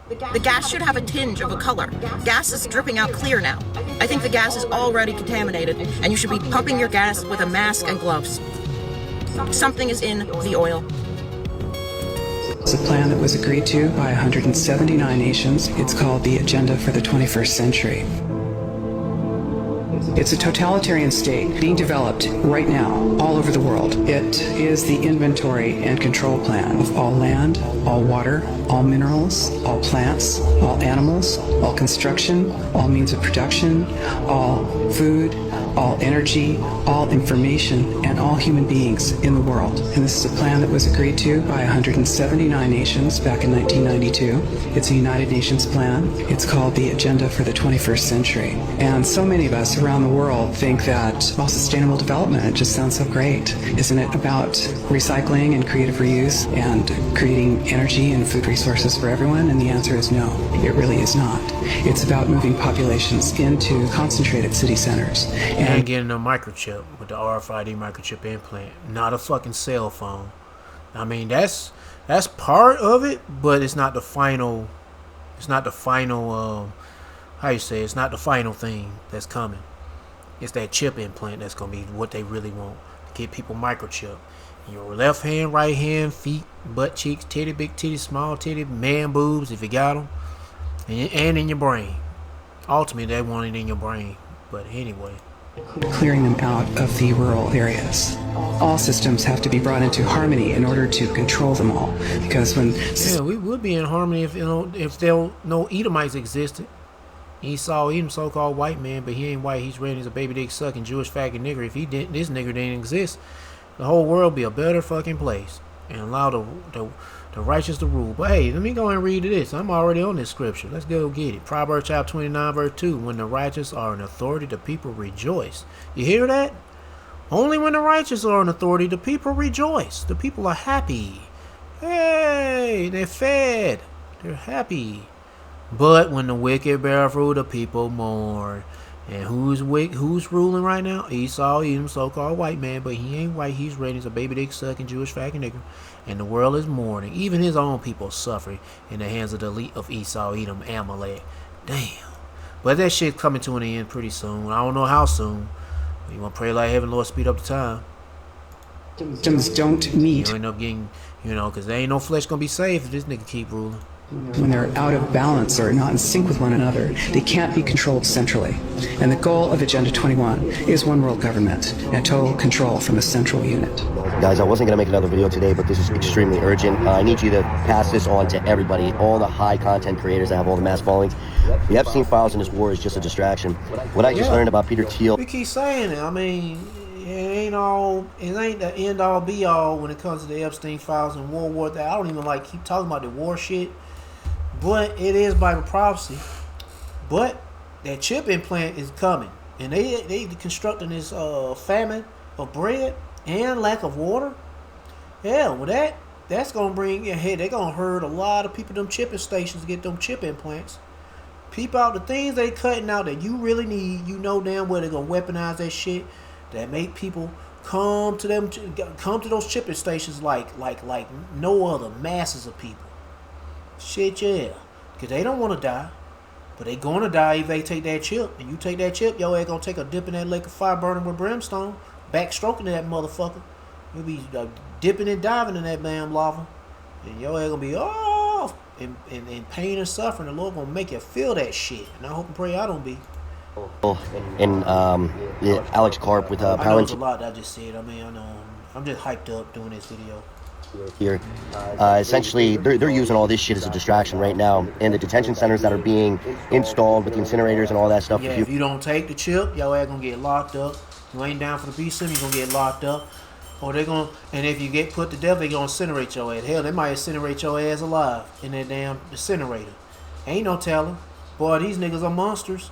The gas should have a tinge of a color. Gas is dripping out clear now. I think the gas is already contaminated, and you should be pumping your gas with a mask and gloves. Something is in the oil.
It's a plan that was agreed to by 179 nations. It's called the Agenda for the 21st Century. It's a totalitarian state being developed right now all over the world. It is the inventory and control plan of all land, all water, all minerals, all plants, all animals, all construction, all means of production, all food, all energy, all information, and all human beings in the world. And this is a plan that was agreed to by 179 nations back in 1992. It's a United Nations plan. It's called the Agenda for the 21st Century. And so many of us around the world think that, well, sustainable development, it just sounds so great. Isn't it about recycling and creative reuse and creating energy and food resources for everyone? And the answer is no, it really is not. It's about moving populations into concentrated city centers.
And getting a microchip with the RFID microchip implant, not a fucking cell phone. I mean, that's part of it, but it's not the final. It's not the final. How you say? It's not the final thing that's coming. It's that chip implant that's gonna be what they really want to get people microchip. Your left hand, right hand, feet, butt cheeks, titty, big titty, small titty, man boobs if you got them, and in your brain. Ultimately, they want it in your brain. But anyway.
Clearing them out of the rural areas. All systems have to be brought into harmony in order to control them all. Because when
we would be in harmony if there no Edomites existed. Esau, Edom, so-called white man, but he ain't white. He's red. He's a baby dick sucking Jewish faggot nigger. If he didn't, this nigger didn't exist, the whole world would be a better fucking place. and allow the righteous to rule. But hey, let me go and read this. I'm already on this scripture. Let's go get it. Proverbs chapter 29, verse 2. When the righteous are in authority, the people rejoice. You hear that? Only when the righteous are in authority, the people rejoice. The people are happy. Hey, they're fed. They're happy. But when the wicked bear fruit, the people mourn. And who's ruling right now? Esau, Edom, so-called white man, but he ain't white. He's red. He's a baby dick sucking Jewish fucking nigga. And the world is mourning. Even his own people suffering in the hands of the elite of Esau, Edom, Amalek. Damn. But that shit coming to an end pretty soon. I don't know how soon. You want to pray like heaven, Lord, speed up the time.
Systems don't meet
You end up getting, because there ain't no flesh gonna be saved if this nigga keep ruling.
when they're out of balance or not in sync with one another. They can't be controlled centrally. And the goal of Agenda 21 is one world government and total control from a central unit.
Guys, I wasn't going to make another video today, but this is extremely urgent. I need you to pass this on to everybody, all the high content creators that have all the mass followings. The Epstein files in this war is just a distraction. What I just learned about Peter Thiel.
We keep saying it. I mean, it ain't the end all be all when it comes to the Epstein files and World War III. I don't even keep talking about the war shit. But it is Bible prophecy. But that chip implant is coming. And they constructing this famine of bread and lack of water. Yeah, well that's gonna bring they're gonna hurt a lot of people them chipping stations to get them chip implants. Peep out the things they cutting out that you really need. You know damn well they're gonna weaponize that shit that make people come to those chipping stations like no other, masses of people. Shit, yeah. Because they don't want to die. But they going to die if they take that chip. And you take that chip, your ass going to take a dip in that lake of fire burning with brimstone. Backstroking that motherfucker. You'll be dipping and diving in that damn lava. And your ass going to be in pain and suffering. The Lord going to make you feel that shit. And I hope and pray I don't be.
And Alex Karp with
I know
Power
it's a lot that I just said. I mean, I'm just hyped up doing this video.
Here, essentially, they're using all this shit as a distraction right now, and the detention centers that are being installed with the incinerators and all that stuff.
Yeah, if you don't take the chip, your ass gonna get locked up. You ain't down for the peace sim, you gonna get locked up. Or and if you get put to death, they gonna incinerate your ass. Hell, they might incinerate your ass alive in that damn incinerator. Ain't no telling. Boy, these niggas are monsters.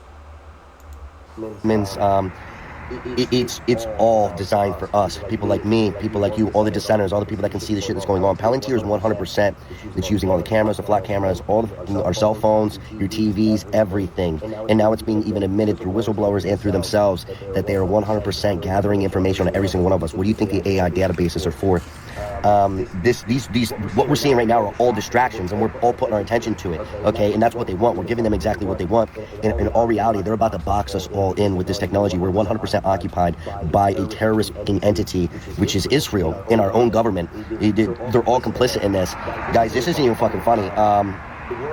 It's all designed for us, people like me, people like you, all the dissenters, all the people that can see the shit that's going on. Palantir is 100%. It's using all the cameras, the flat cameras, our cell phones, your TVs, everything. And now it's being even admitted through whistleblowers and through themselves that they are 100% gathering information on every single one of us. What do you think the AI databases are for? These what we're seeing right now are all distractions, and we're all putting our attention to it, okay? And that's what they want. We're giving them exactly what they want. In all reality, they're about to box us all in with this technology. We're 100% occupied by a terrorist entity, which is Israel, in our own government. They're all complicit in this. Guys, this isn't even fucking funny.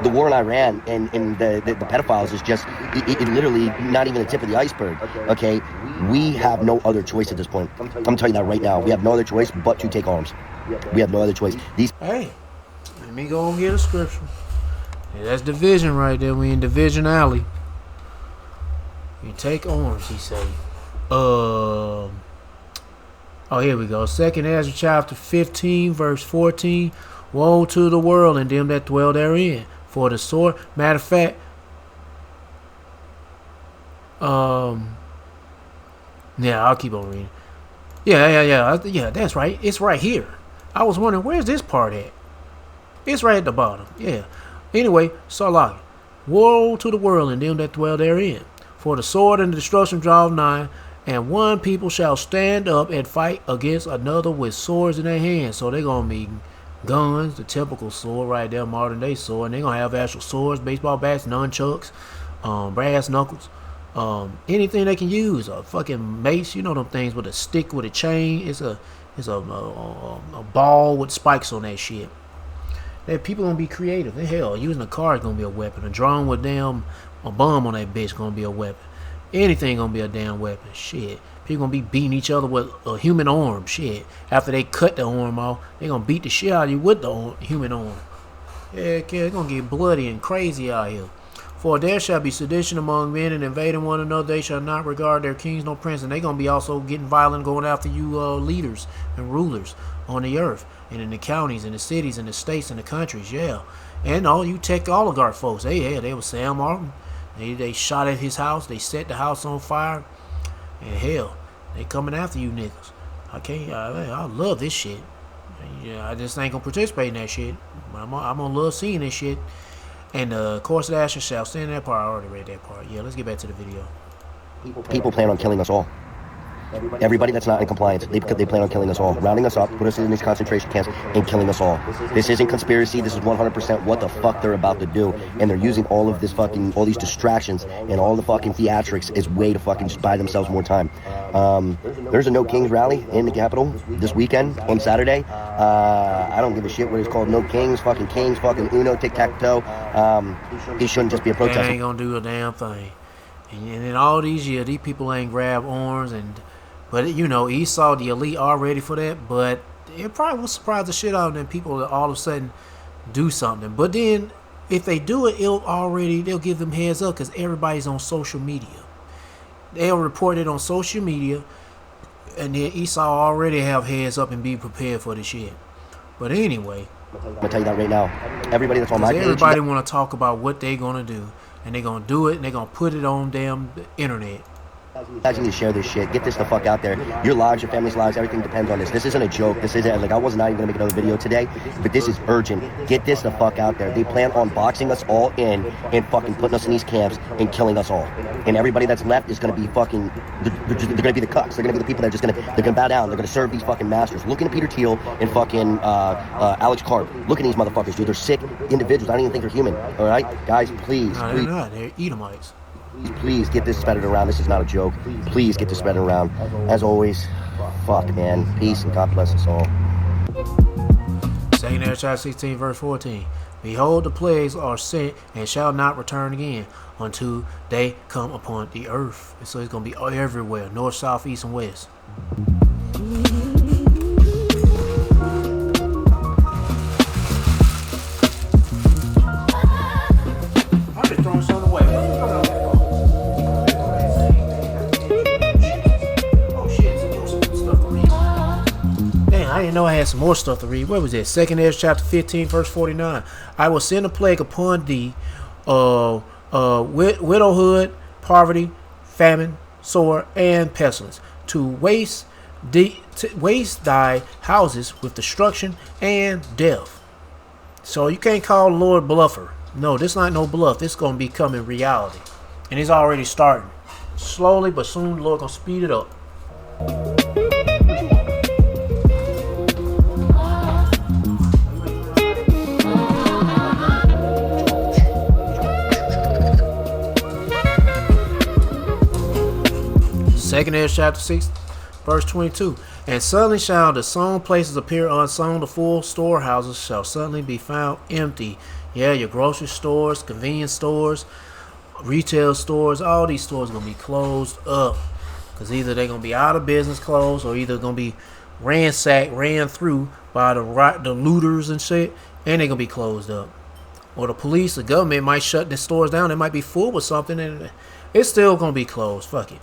The war in Iran and the pedophiles is just, it literally not even the tip of the iceberg, okay? We have no other choice at this point. I'm telling you that right now. We have no other choice but to take arms. We have no other choice.
Hey, let me go and get a scripture. Yeah, that's division right there. We in Division Alley. You take arms, he say. Oh, here we go. 2nd Ezra chapter 15, verse 14. Woe to the world and them that dwell therein. For the sword. Matter of fact, yeah, I'll keep on reading. Yeah, that's right. It's right here. I was wondering, where's this part at? It's right at the bottom. Yeah. Anyway, Salah. Woe to the world and them that dwell therein. For the sword and the destruction draw nigh, and one people shall stand up and fight against another with swords in their hands. So they're going to be guns, the typical sword right there, modern day sword. And they're going to have actual swords, baseball bats, nunchucks, brass knuckles. Anything they can use, a fucking mace, you know them things with a stick with a chain. It's a ball with spikes on that shit. That people gonna be creative. Hell, using a car is gonna be a weapon. A drone with a bomb on that bitch gonna be a weapon. Anything gonna be a damn weapon. Shit. People gonna be beating each other with a human arm. Shit. After they cut the arm off, they gonna beat the shit out of you with the human arm. Yeah, it's gonna get bloody and crazy out here. For there shall be sedition among men and invading one another. They shall not regard their kings nor princes. And they're going to be also getting violent, going after you leaders and rulers on the earth and in the counties and the cities and the states and the countries. Yeah. And all you tech oligarch folks. They was Sam Martin. They shot at his house. They set the house on fire. And hell, they coming after you niggas. I love this shit. Yeah, I just ain't going to participate in that shit. I'm going to love seeing this shit. And the course of action shall stand that part. I already read that part. Yeah, let's get back to the video.
People plan on killing us all. Everybody that's not in compliance, they plan on killing us all, rounding us up, put us in these concentration camps, and killing us all. This isn't conspiracy. This is 100% what the fuck they're about to do, and they're using all of this fucking, all these distractions and all the fucking theatrics as way to fucking just buy themselves more time. There's a No Kings rally in the Capitol this weekend on Saturday. I don't give a shit what it's called. No Kings, fucking Uno, tic-tac-toe. It shouldn't just be a protest.
They ain't gonna do a damn thing. And in all these years, these people ain't grabbed arms but you know, Esau, the elite, are ready for that. But it probably will surprise the shit out of them people that all of a sudden do something. But then, if they do it, they'll give them heads up because everybody's on social media. They'll report it on social media, and then Esau already have heads up and be prepared for the shit. But anyway,
I'm gonna tell you that right now. Everybody that's on my page,
everybody want to talk about what they're gonna do, and they're gonna do it, and they're gonna put it on damn internet.
Guys, you need to share this shit. Get this the fuck out there. Your lives, your family's lives, everything depends on this. This isn't a joke. This isn't, like, I was not even going to make another video today, but this is urgent. Get this the fuck out there. They plan on boxing us all in and fucking putting us in these camps and killing us all. And everybody that's left is going to be fucking, they're going to be the cucks. They're going to be the people that are just going to bow down. They're going to serve these fucking masters. Looking at Peter Thiel and fucking Alex Karp. Look at these motherfuckers, dude. They're sick individuals. I don't even think they're human. All right? Guys, please.
No, they're not. They're Edomites.
Please get this spread around. This is not a joke. Please get this spread around. As always, fuck, man. Peace and God bless us all.
2 Ezra chapter 16, verse 14. Behold, the plagues are sent and shall not return again until they come upon the earth. And so it's going to be everywhere, north, south, east, and west. I'm just throwing something away. I didn't know I had some more stuff to read. What was that? 2 Ezra chapter 15, verse 49. I will send a plague upon thee, widowhood, poverty, famine, sword, and pestilence, to waste thy houses with destruction and death. So you can't call the Lord bluffer. No, this not no bluff. This is going to be coming reality. And it's already starting. Slowly, but soon the Lord going to speed it up. 2 Ezra chapter 6, verse 22. And suddenly shall the sown places appear unsown, the full storehouses shall suddenly be found empty. Yeah, your grocery stores, convenience stores, retail stores, all these stores are going to be closed up. Because either they're going to be out of business closed, or either going to be ransacked, ran through by the looters and shit, and they're going to be closed up. Or the police, the government might shut the stores down. They might be full with something, and it's still going to be closed. Fuck it.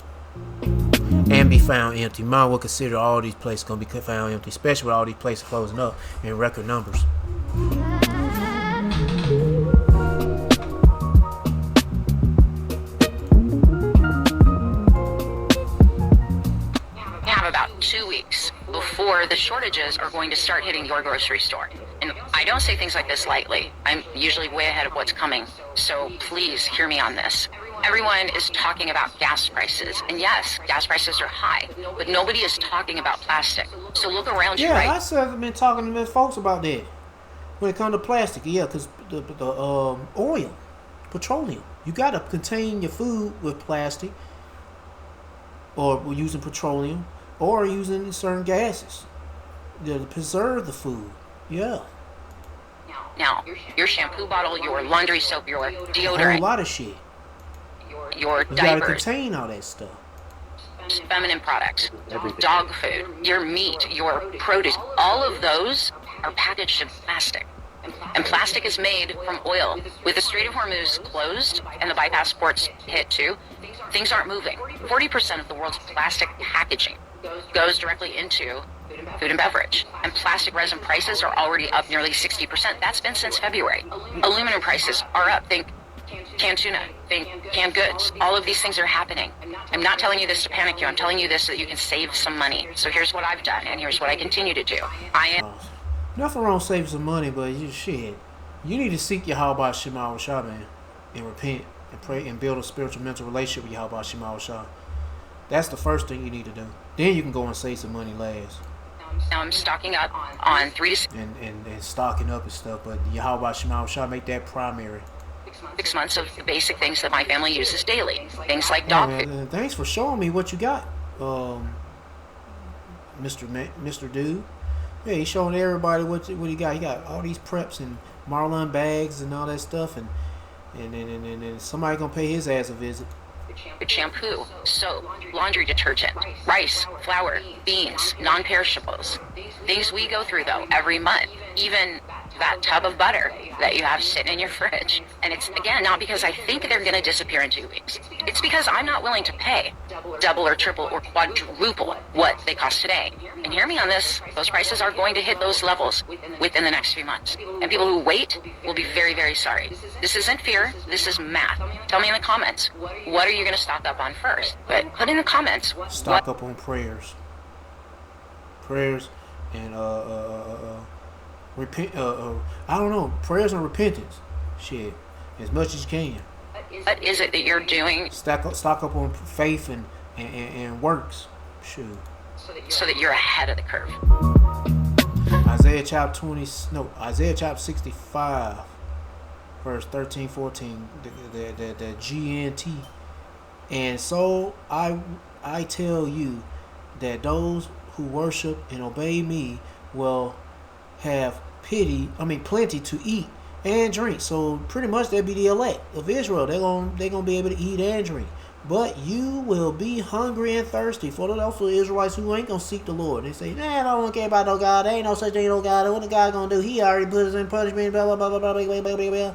And be found empty. You might well consider all these places going to be found empty, especially with all these places closing up in record numbers.
We have about 2 weeks before the shortages are going to start hitting your grocery store. And I don't say things like this lightly. I'm usually way ahead of what's coming. So please hear me on this. Everyone is talking about gas prices. And yes, gas prices are high, but nobody is talking about plastic. So look around you, right?
Yeah, I said I've been talking to folks about that. When it comes to plastic, yeah, because the oil, petroleum, you got to contain your food with plastic, or we're using petroleum, or using certain gases to preserve the food. Yeah.
Now, your shampoo bottle, your laundry soap, your
A whole
deodorant,
lot of shit.
your
You got to
diapers,
contain all that stuff.
feminine products, dog food, your meat, your produce, all of those are packaged in plastic. And plastic is made from oil. With the Strait of Hormuz closed and the bypass ports hit too, things aren't moving. 40% of the world's plastic packaging goes directly into food and beverage. And plastic resin prices are already up nearly 60%. That's been since February. Aluminum prices are up. Think canned tuna, think canned goods. All of these things are happening. I'm not telling you this to panic you. I'm telling you this so that you can save some money. So here's what I've done, and here's what I continue to do.
Nothing wrong with saving some money, but you need to seek Yahweh Shema Shah, man, and repent and pray and build a spiritual mental relationship with Yahweh Shema Shah. That's the first thing you need to do. Then you can go and save some money last.
Now I'm stocking up on 3 to 6
and stocking up and stuff, but Yahweh Shema Shah make that primary.
6 months of the basic things that my family uses daily. Things like dog food.
Thanks for showing me what you got, Mr. Dude. Yeah, he's showing everybody what he got. He got all these preps and Marlon bags and all that stuff, and somebody gonna pay his ass a visit.
Shampoo, soap, laundry detergent, rice, flour, beans, non-perishables. Things we go through though every month. Even that tub of butter that you have sitting in your fridge. And it's, again, not because I think they're going to disappear in 2 weeks. It's because I'm not willing to pay double or triple or quadruple what they cost today. And hear me on this, those prices are going to hit those levels within the next few months. And people who wait will be very, very sorry. This isn't fear, this is math. Tell me in the comments, what are you going to stock up on first? But put in the comments.
Stock up on prayers. Prayers and repent. I don't know. Prayers and repentance. Shit, as much as you can.
What is it that you're doing?
Stock up on faith and works. Shoot.
So that you're ahead of the curve.
Isaiah chapter 65, verse 13, 14. The GNT. And so I tell you that those who worship and obey me will have plenty to eat and drink. So pretty much they'll be the elect of Israel. They're gonna be able to eat and drink. But you will be hungry and thirsty. For those Israelites who ain't gonna seek the Lord. They say, I don't care about no God. There ain't no such thing, no God. What the God gonna do? He already put us in punishment. Blah blah blah blah blah blah blah blah.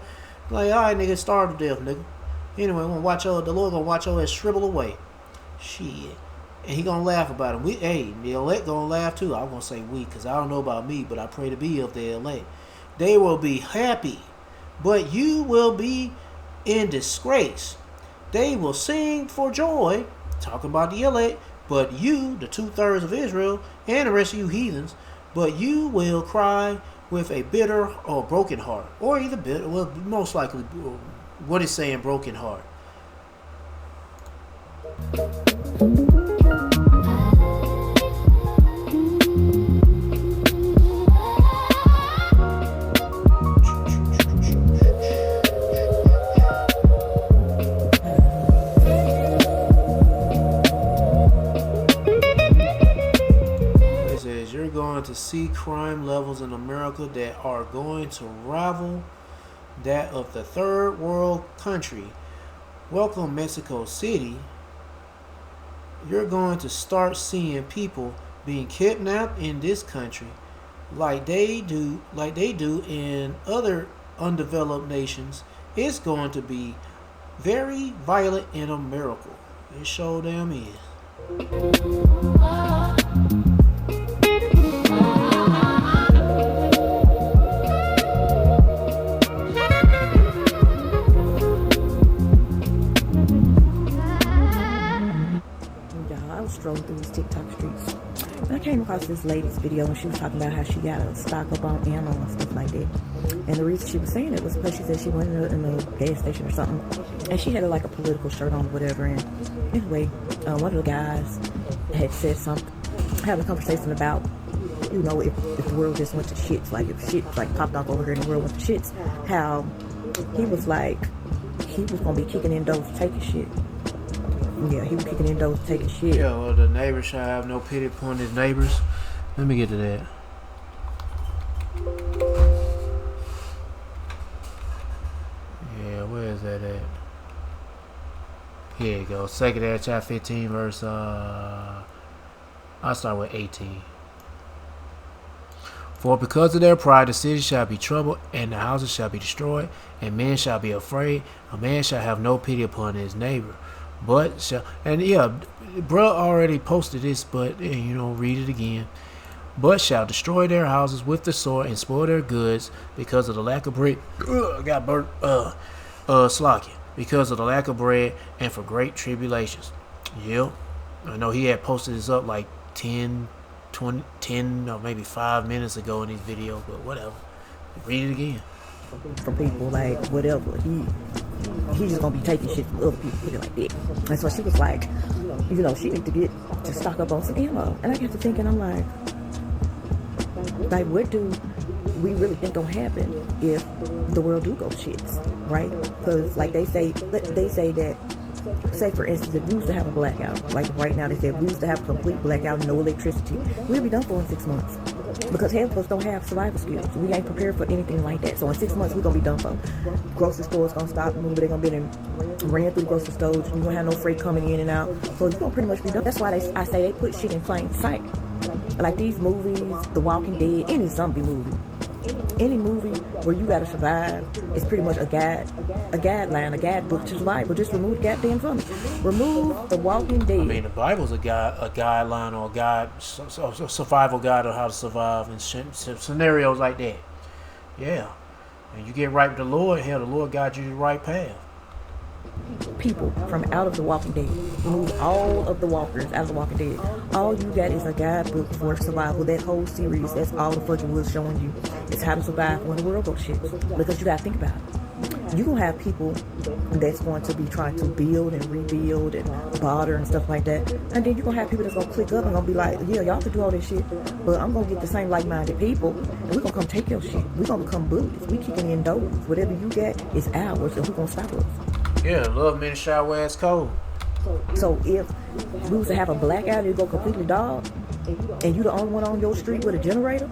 Like, all right, nigga, starve to death, nigga. Anyway, the Lord gonna watch your ass shrivel away. Shit. And he gonna laugh about it. The elect gonna laugh too. I'm gonna say we, because I don't know about me, but I pray to be of the elect. They will be happy, but you will be in disgrace. They will sing for joy, talking about the elect, but you, the 2/3 of Israel, and the rest of you heathens, but you will cry with a bitter or broken heart. Or either bitter, well, most likely, what is saying broken heart? You're going to see crime levels in America that are going to rival that of the third world country. Welcome Mexico City. You're going to start seeing people being kidnapped in this country like they do in other undeveloped nations. It's going to be very violent in America. It sure damn is.
Strolling through these TikTok streets, and I came across this lady's video, and she was talking about how she got a stock up on ammo and stuff like that. And the reason she was saying it was because she said she went in a gas station or something, and she had like a political shirt on or whatever. And anyway, one of the guys had said something, having a conversation about, you know, if the world just went to shits, like if shit like popped off over here and the world went to shits, how he was like, he was gonna be kicking in doors taking shit. Yeah, he was kicking in doors taking shit.
Yeah, well, the neighbors shall have no pity upon his neighbors. Let me get to that. Yeah, where is that at? Here you go. 2nd Ezra chapter 15 verse, I'll start with 18. For because of their pride the city shall be troubled, and the houses shall be destroyed, and men shall be afraid. A man shall have no pity upon his neighbor, but shall, and yeah, bruh already posted this, but read it again. But shall destroy their houses with the sword and spoil their goods because of the lack of bread. Got burnt. Slocky. Because of the lack of bread and for great tribulations. Yep. I know he had posted this up like 10 or maybe 5 minutes ago in these videos, but whatever. Read it again.
From people like whatever. He's just gonna be taking shit from other people, put it like that. And so she was like, she need to stock up on some ammo. And I got to thinking, I'm like, what do we really think gonna happen if the world do go to shits, right? Because like they say that, say for instance, if we used to have a blackout, like right now they said we used to have a complete blackout, no electricity, we'll be done for in 6 months. Because half of us don't have survival skills. We ain't prepared for anything like that. So in 6 months we're gonna be done for. Grocery stores gonna stop moving, they're gonna be ran through the grocery stores, you're gonna have no freight coming in and out. So you're gonna pretty much be done. That's why I say they put shit in plain sight. Like these movies, The Walking Dead, any zombie movie. Any movie where you gotta survive is pretty much a guideline, a guidebook to survive. But just remove the goddamn zombie. Remove The Walking Dead.
I mean, the Bible's a guideline or a guide, a survival guide on how to survive in scenarios like that. Yeah. And you get right with the Lord, hell, the Lord guides you the right path.
People from out of The Walking Dead. Remove all of the walkers out of The Walking Dead. All you got is a guidebook for survival. That whole series, that's all the fucking was showing you. It's how to survive when the world goes shit. Because you gotta think about it. You're gonna have people that's going to be trying to build and rebuild and barter and stuff like that. And then you're gonna have people that's gonna click up and gonna be like, yeah, y'all can do all this shit, but I'm gonna get the same like-minded people and we're gonna come take your shit. We're gonna become bullies. We kicking in doors. Whatever you get is ours, and who's gonna stop us?
Yeah, love ministry out where it's cold.
So if we was to have a blackout and it go completely dark, and you the only one on your street with a generator,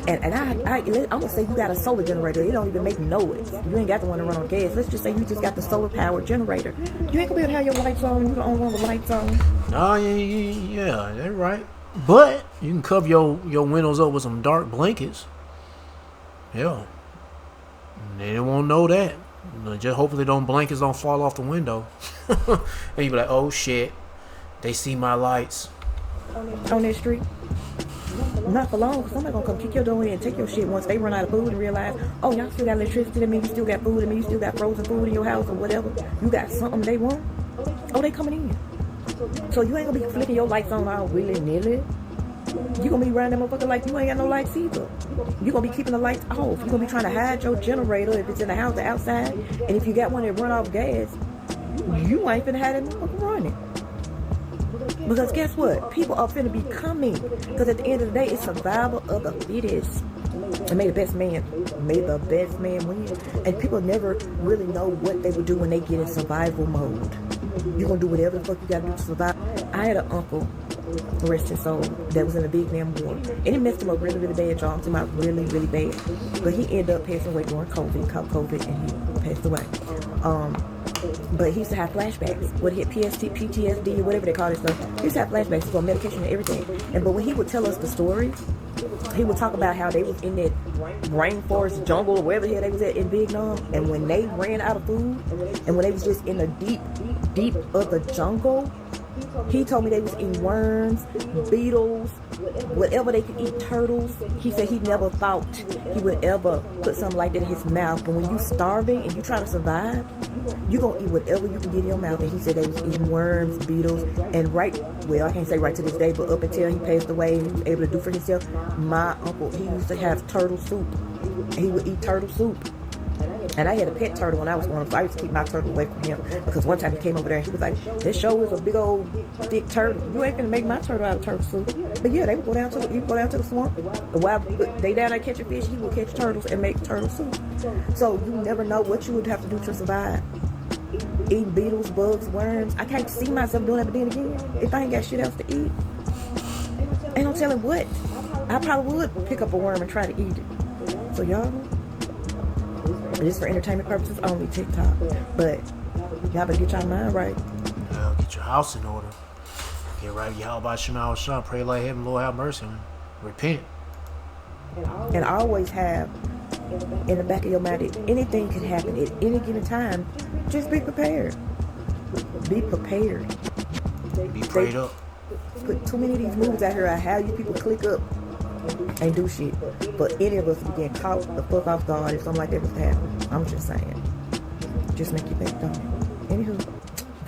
and I'm gonna say you got a solar generator, it don't even make noise. You ain't got the one to run on gas. Let's just say you just got the solar powered generator. You ain't gonna be able to have your lights on. You the only one with lights on.
Oh yeah, that's right. But you can cover your windows up with some dark blankets. Yeah, and they won't know that. Just hopefully blankets don't fall off the window. And you be like, oh shit, they see my lights
on that street. Not for long, because somebody gonna come kick your door in and take your shit once they run out of food and realize, oh, y'all still got electricity, that means you still got food, that means you still got frozen food in your house or whatever. You got something they want. Oh, they coming in. So you ain't gonna be flicking your lights on all willy-nilly. You gonna be running that motherfucker like you ain't got no lights either. You gonna be keeping the lights off. You gonna be trying to hide your generator if it's in the house or outside. And if you got one that run off gas, you ain't finna have that motherfucker running. Because guess what? People are finna be coming. Because at the end of the day, it's survival of the fittest. And may the best man win. And people never really know what they would do when they get in survival mode. You gonna do whatever the fuck you gotta do to survive. I had an uncle, rest his soul, that was in the Vietnam War. And it messed him up really, really bad, y'all. I'm talking about really, really bad. But he ended up passing away during COVID, caught COVID, and he passed away. But he used to have flashbacks. What he had PTSD, or whatever they call it stuff. He used to have flashbacks for medication and everything. But when he would tell us the stories, he would talk about how they was in that rainforest jungle or wherever the hell they was at in Vietnam, and when they ran out of food, and when they was just in the deep of the jungle, he told me they was eating worms, beetles, whatever they could eat, turtles. He said he never thought he would ever put something like that in his mouth. But when you starving and you trying to survive, you gonna eat whatever you can get in your mouth. And he said they was eating worms, beetles, and I can't say right to this day, but up until he passed away and he was able to do for himself, my uncle, he used to have turtle soup. He would eat turtle soup. And I had a pet turtle when I was growing up, so I used to keep my turtle away from him. Because one time he came over there and he was like, this show is a big old thick turtle. You ain't gonna make my turtle out of turtle soup. But yeah, they would go down to the swamp. And while they down there catching fish, he would catch turtles and make turtle soup. So you never know what you would have to do to survive. Eating beetles, bugs, worms. I can't see myself doing that, but then again, if I ain't got shit else to eat, ain't no telling what. I probably would pick up a worm and try to eat it. So y'all, just for entertainment purposes only, TikTok. But y'all better get your mind right.
Get your house in order. Get right. Y'all about Shema Shah. Pray like heaven, Lord have mercy. Repent.
And always have in the back of your mind that anything can happen at any given time. Just be prepared. Be prepared.
Be prayed up.
Put too many of these movies out here on how you people click up and do shit. But any of us would get caught the fuck off guard if something like that was to happen. I'm just saying. Just make your back down. Anywho,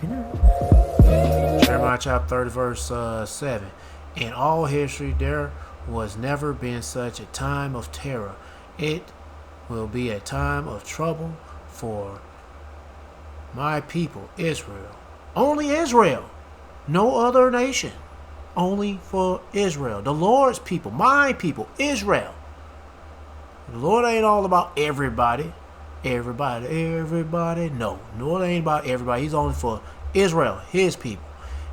good night.
Jeremiah chapter 30 verse 7. In all history there was never been such a time of terror. It will be a time of trouble for my people Israel. Only Israel. No other nation. Only for Israel. The Lord's people. My people. Israel. The Lord ain't all about everybody. Everybody. No. No, it ain't about everybody. He's only for Israel. His people.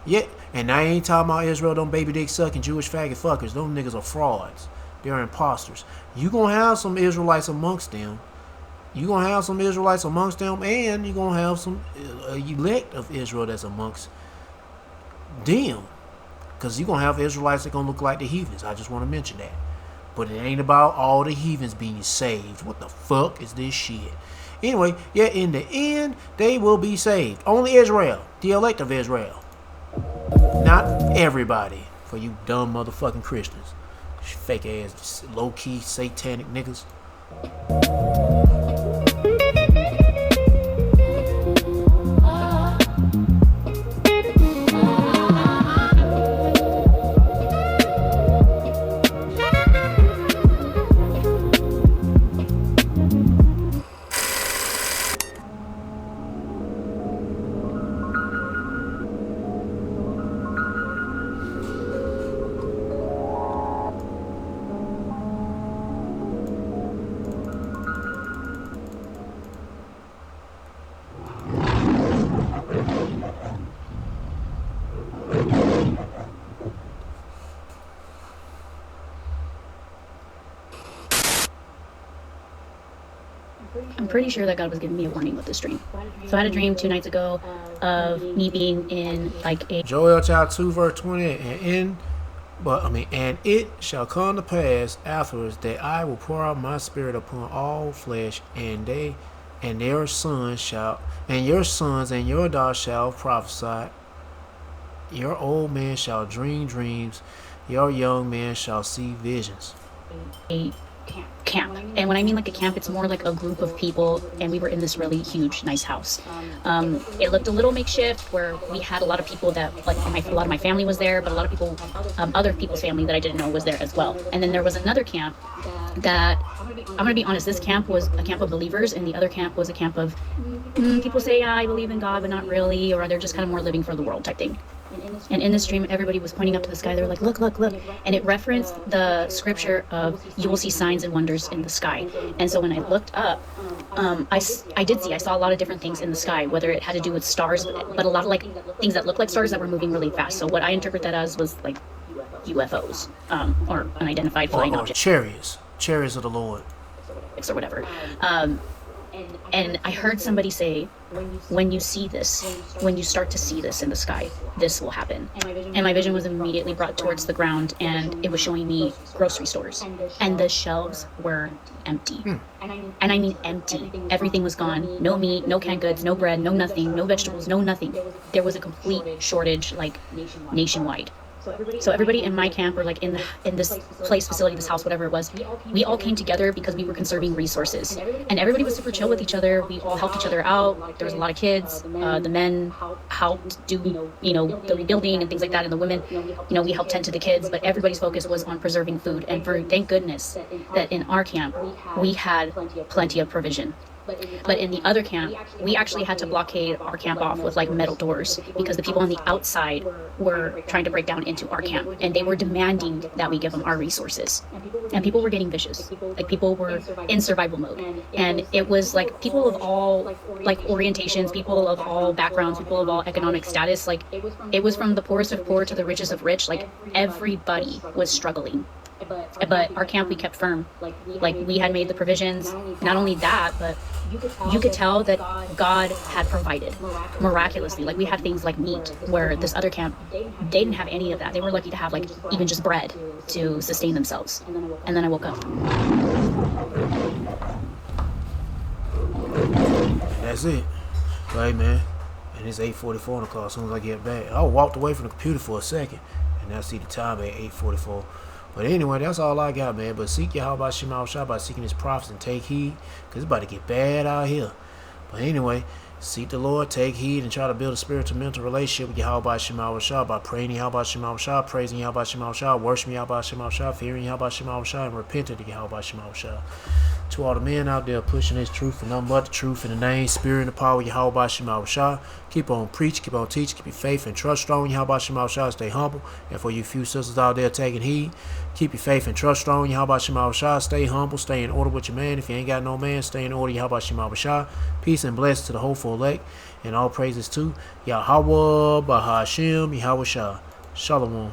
Yeah. And I ain't talking about Israel, them baby dick sucking Jewish faggot fuckers. Those niggas are frauds. They're imposters. You gonna have some Israelites amongst them. You gonna have some Israelites amongst them, and you gonna have some elect of Israel that's amongst them. Because you gonna have Israelites that gonna look like the heathens. I just want to mention that. But it ain't about all the heathens being saved. What the fuck is this shit? Anyway, yeah, in the end, they will be saved. Only Israel. The elect of Israel. Not everybody. For you dumb motherfucking Christians. Fake ass, low-key, satanic niggas.
I'm pretty sure that God was giving me a warning with this dream. So I had a dream 2 nights ago of me being in like a
Joel chapter 2 verse 28. And it shall come to pass afterwards that I will pour out my spirit upon all flesh, and your sons and your daughters shall prophesy. Your old man shall dream dreams. Your young man shall see visions.
camp. And when I mean like a camp, it's more like a group of people, and we were in this really huge, nice house. It looked a little makeshift, where we had a lot of people that, like, a lot of my family was there, but a lot of people, other people's family that I didn't know was there as well. And then there was another camp that, I'm gonna be honest, this camp was a camp of believers, and the other camp was a camp of people say, yeah, I believe in God, but not really, or they're just kind of more living for the world type thing. And in this dream, everybody was pointing up to the sky. They were like, look, look, look. And it referenced the scripture of, you will see signs and wonders in the sky. And so when I looked up, I saw a lot of different things in the sky, whether it had to do with stars, but a lot of like things that looked like stars that were moving really fast. So what I interpret that as was like UFOs, or unidentified flying objects.
Chariots of the Lord.
Or whatever. And I heard somebody say, when you see this, when you start to see this in the sky, this will happen. And my vision was immediately brought towards the ground, and it was showing me grocery stores. And the shelves were empty. And I mean empty. Everything was gone. No meat, no canned goods, no bread, no nothing, no vegetables, no nothing. There was a complete shortage, like, nationwide. So everybody in my camp, or like in this place, facility, this house, whatever it was, we all came together because we were conserving resources, and everybody was super chill with each other. We all helped each other out. There was a lot of kids. The men helped do, the rebuilding and things like that, and the women, we helped tend to the kids. But everybody's focus was on preserving food, and thank goodness that in our camp we had plenty of provision. But in the other camp, we actually had to blockade our camp off with like metal doors, because the people on the outside were trying to break down into our camp, and they were demanding that we give them our resources. And people were getting vicious. Like, people were in survival mode. And it was like people of all like orientations, people of all backgrounds, people of all economic status. Like, it was from the poorest of poor to the richest of rich. Like, everybody was struggling. But our camp, we kept firm. Like, we had made the provisions. Not only that, but you could tell that God had provided miraculously. Like, we had things like meat, where this other camp, they didn't have any of that. They were lucky to have, like, even just bread to sustain themselves. And then I woke up.
That's it. Right, man. And it's 8:44 on the clock. As soon as I get back, I walked away from the computer for a second, and I see the time at 8:44. But anyway, that's all I got, man. But seek Yahweh Shema Shah by seeking his prophets and take heed, because it's about to get bad out here. But anyway, seek the Lord, take heed, and try to build a spiritual mental relationship with Yahweh Shema Shah by praying Yahweh Shema Shah, praising Yahweh Shema Shah, worshiping Yahweh Shema Shah, fearing Yahweh Shema Shah, and repenting to Yahweh Shema Shah. To all the men out there pushing this truth and nothing but the truth in the name, spirit, and the power of Yahweh Shema Shah. Keep on preaching, keep on teaching, keep your faith and trust strong. Yahweh Shema Shah, stay humble. And for you few sisters out there taking heed, keep your faith and trust strong. Yahweh Shema Shah, stay humble, stay in order with your man. If you ain't got no man, stay in order. Yahweh Shema Shah. Peace and blessings to the hopeful elect. And all praises to Yahweh Bahashem Yahweh Shah. Shalom.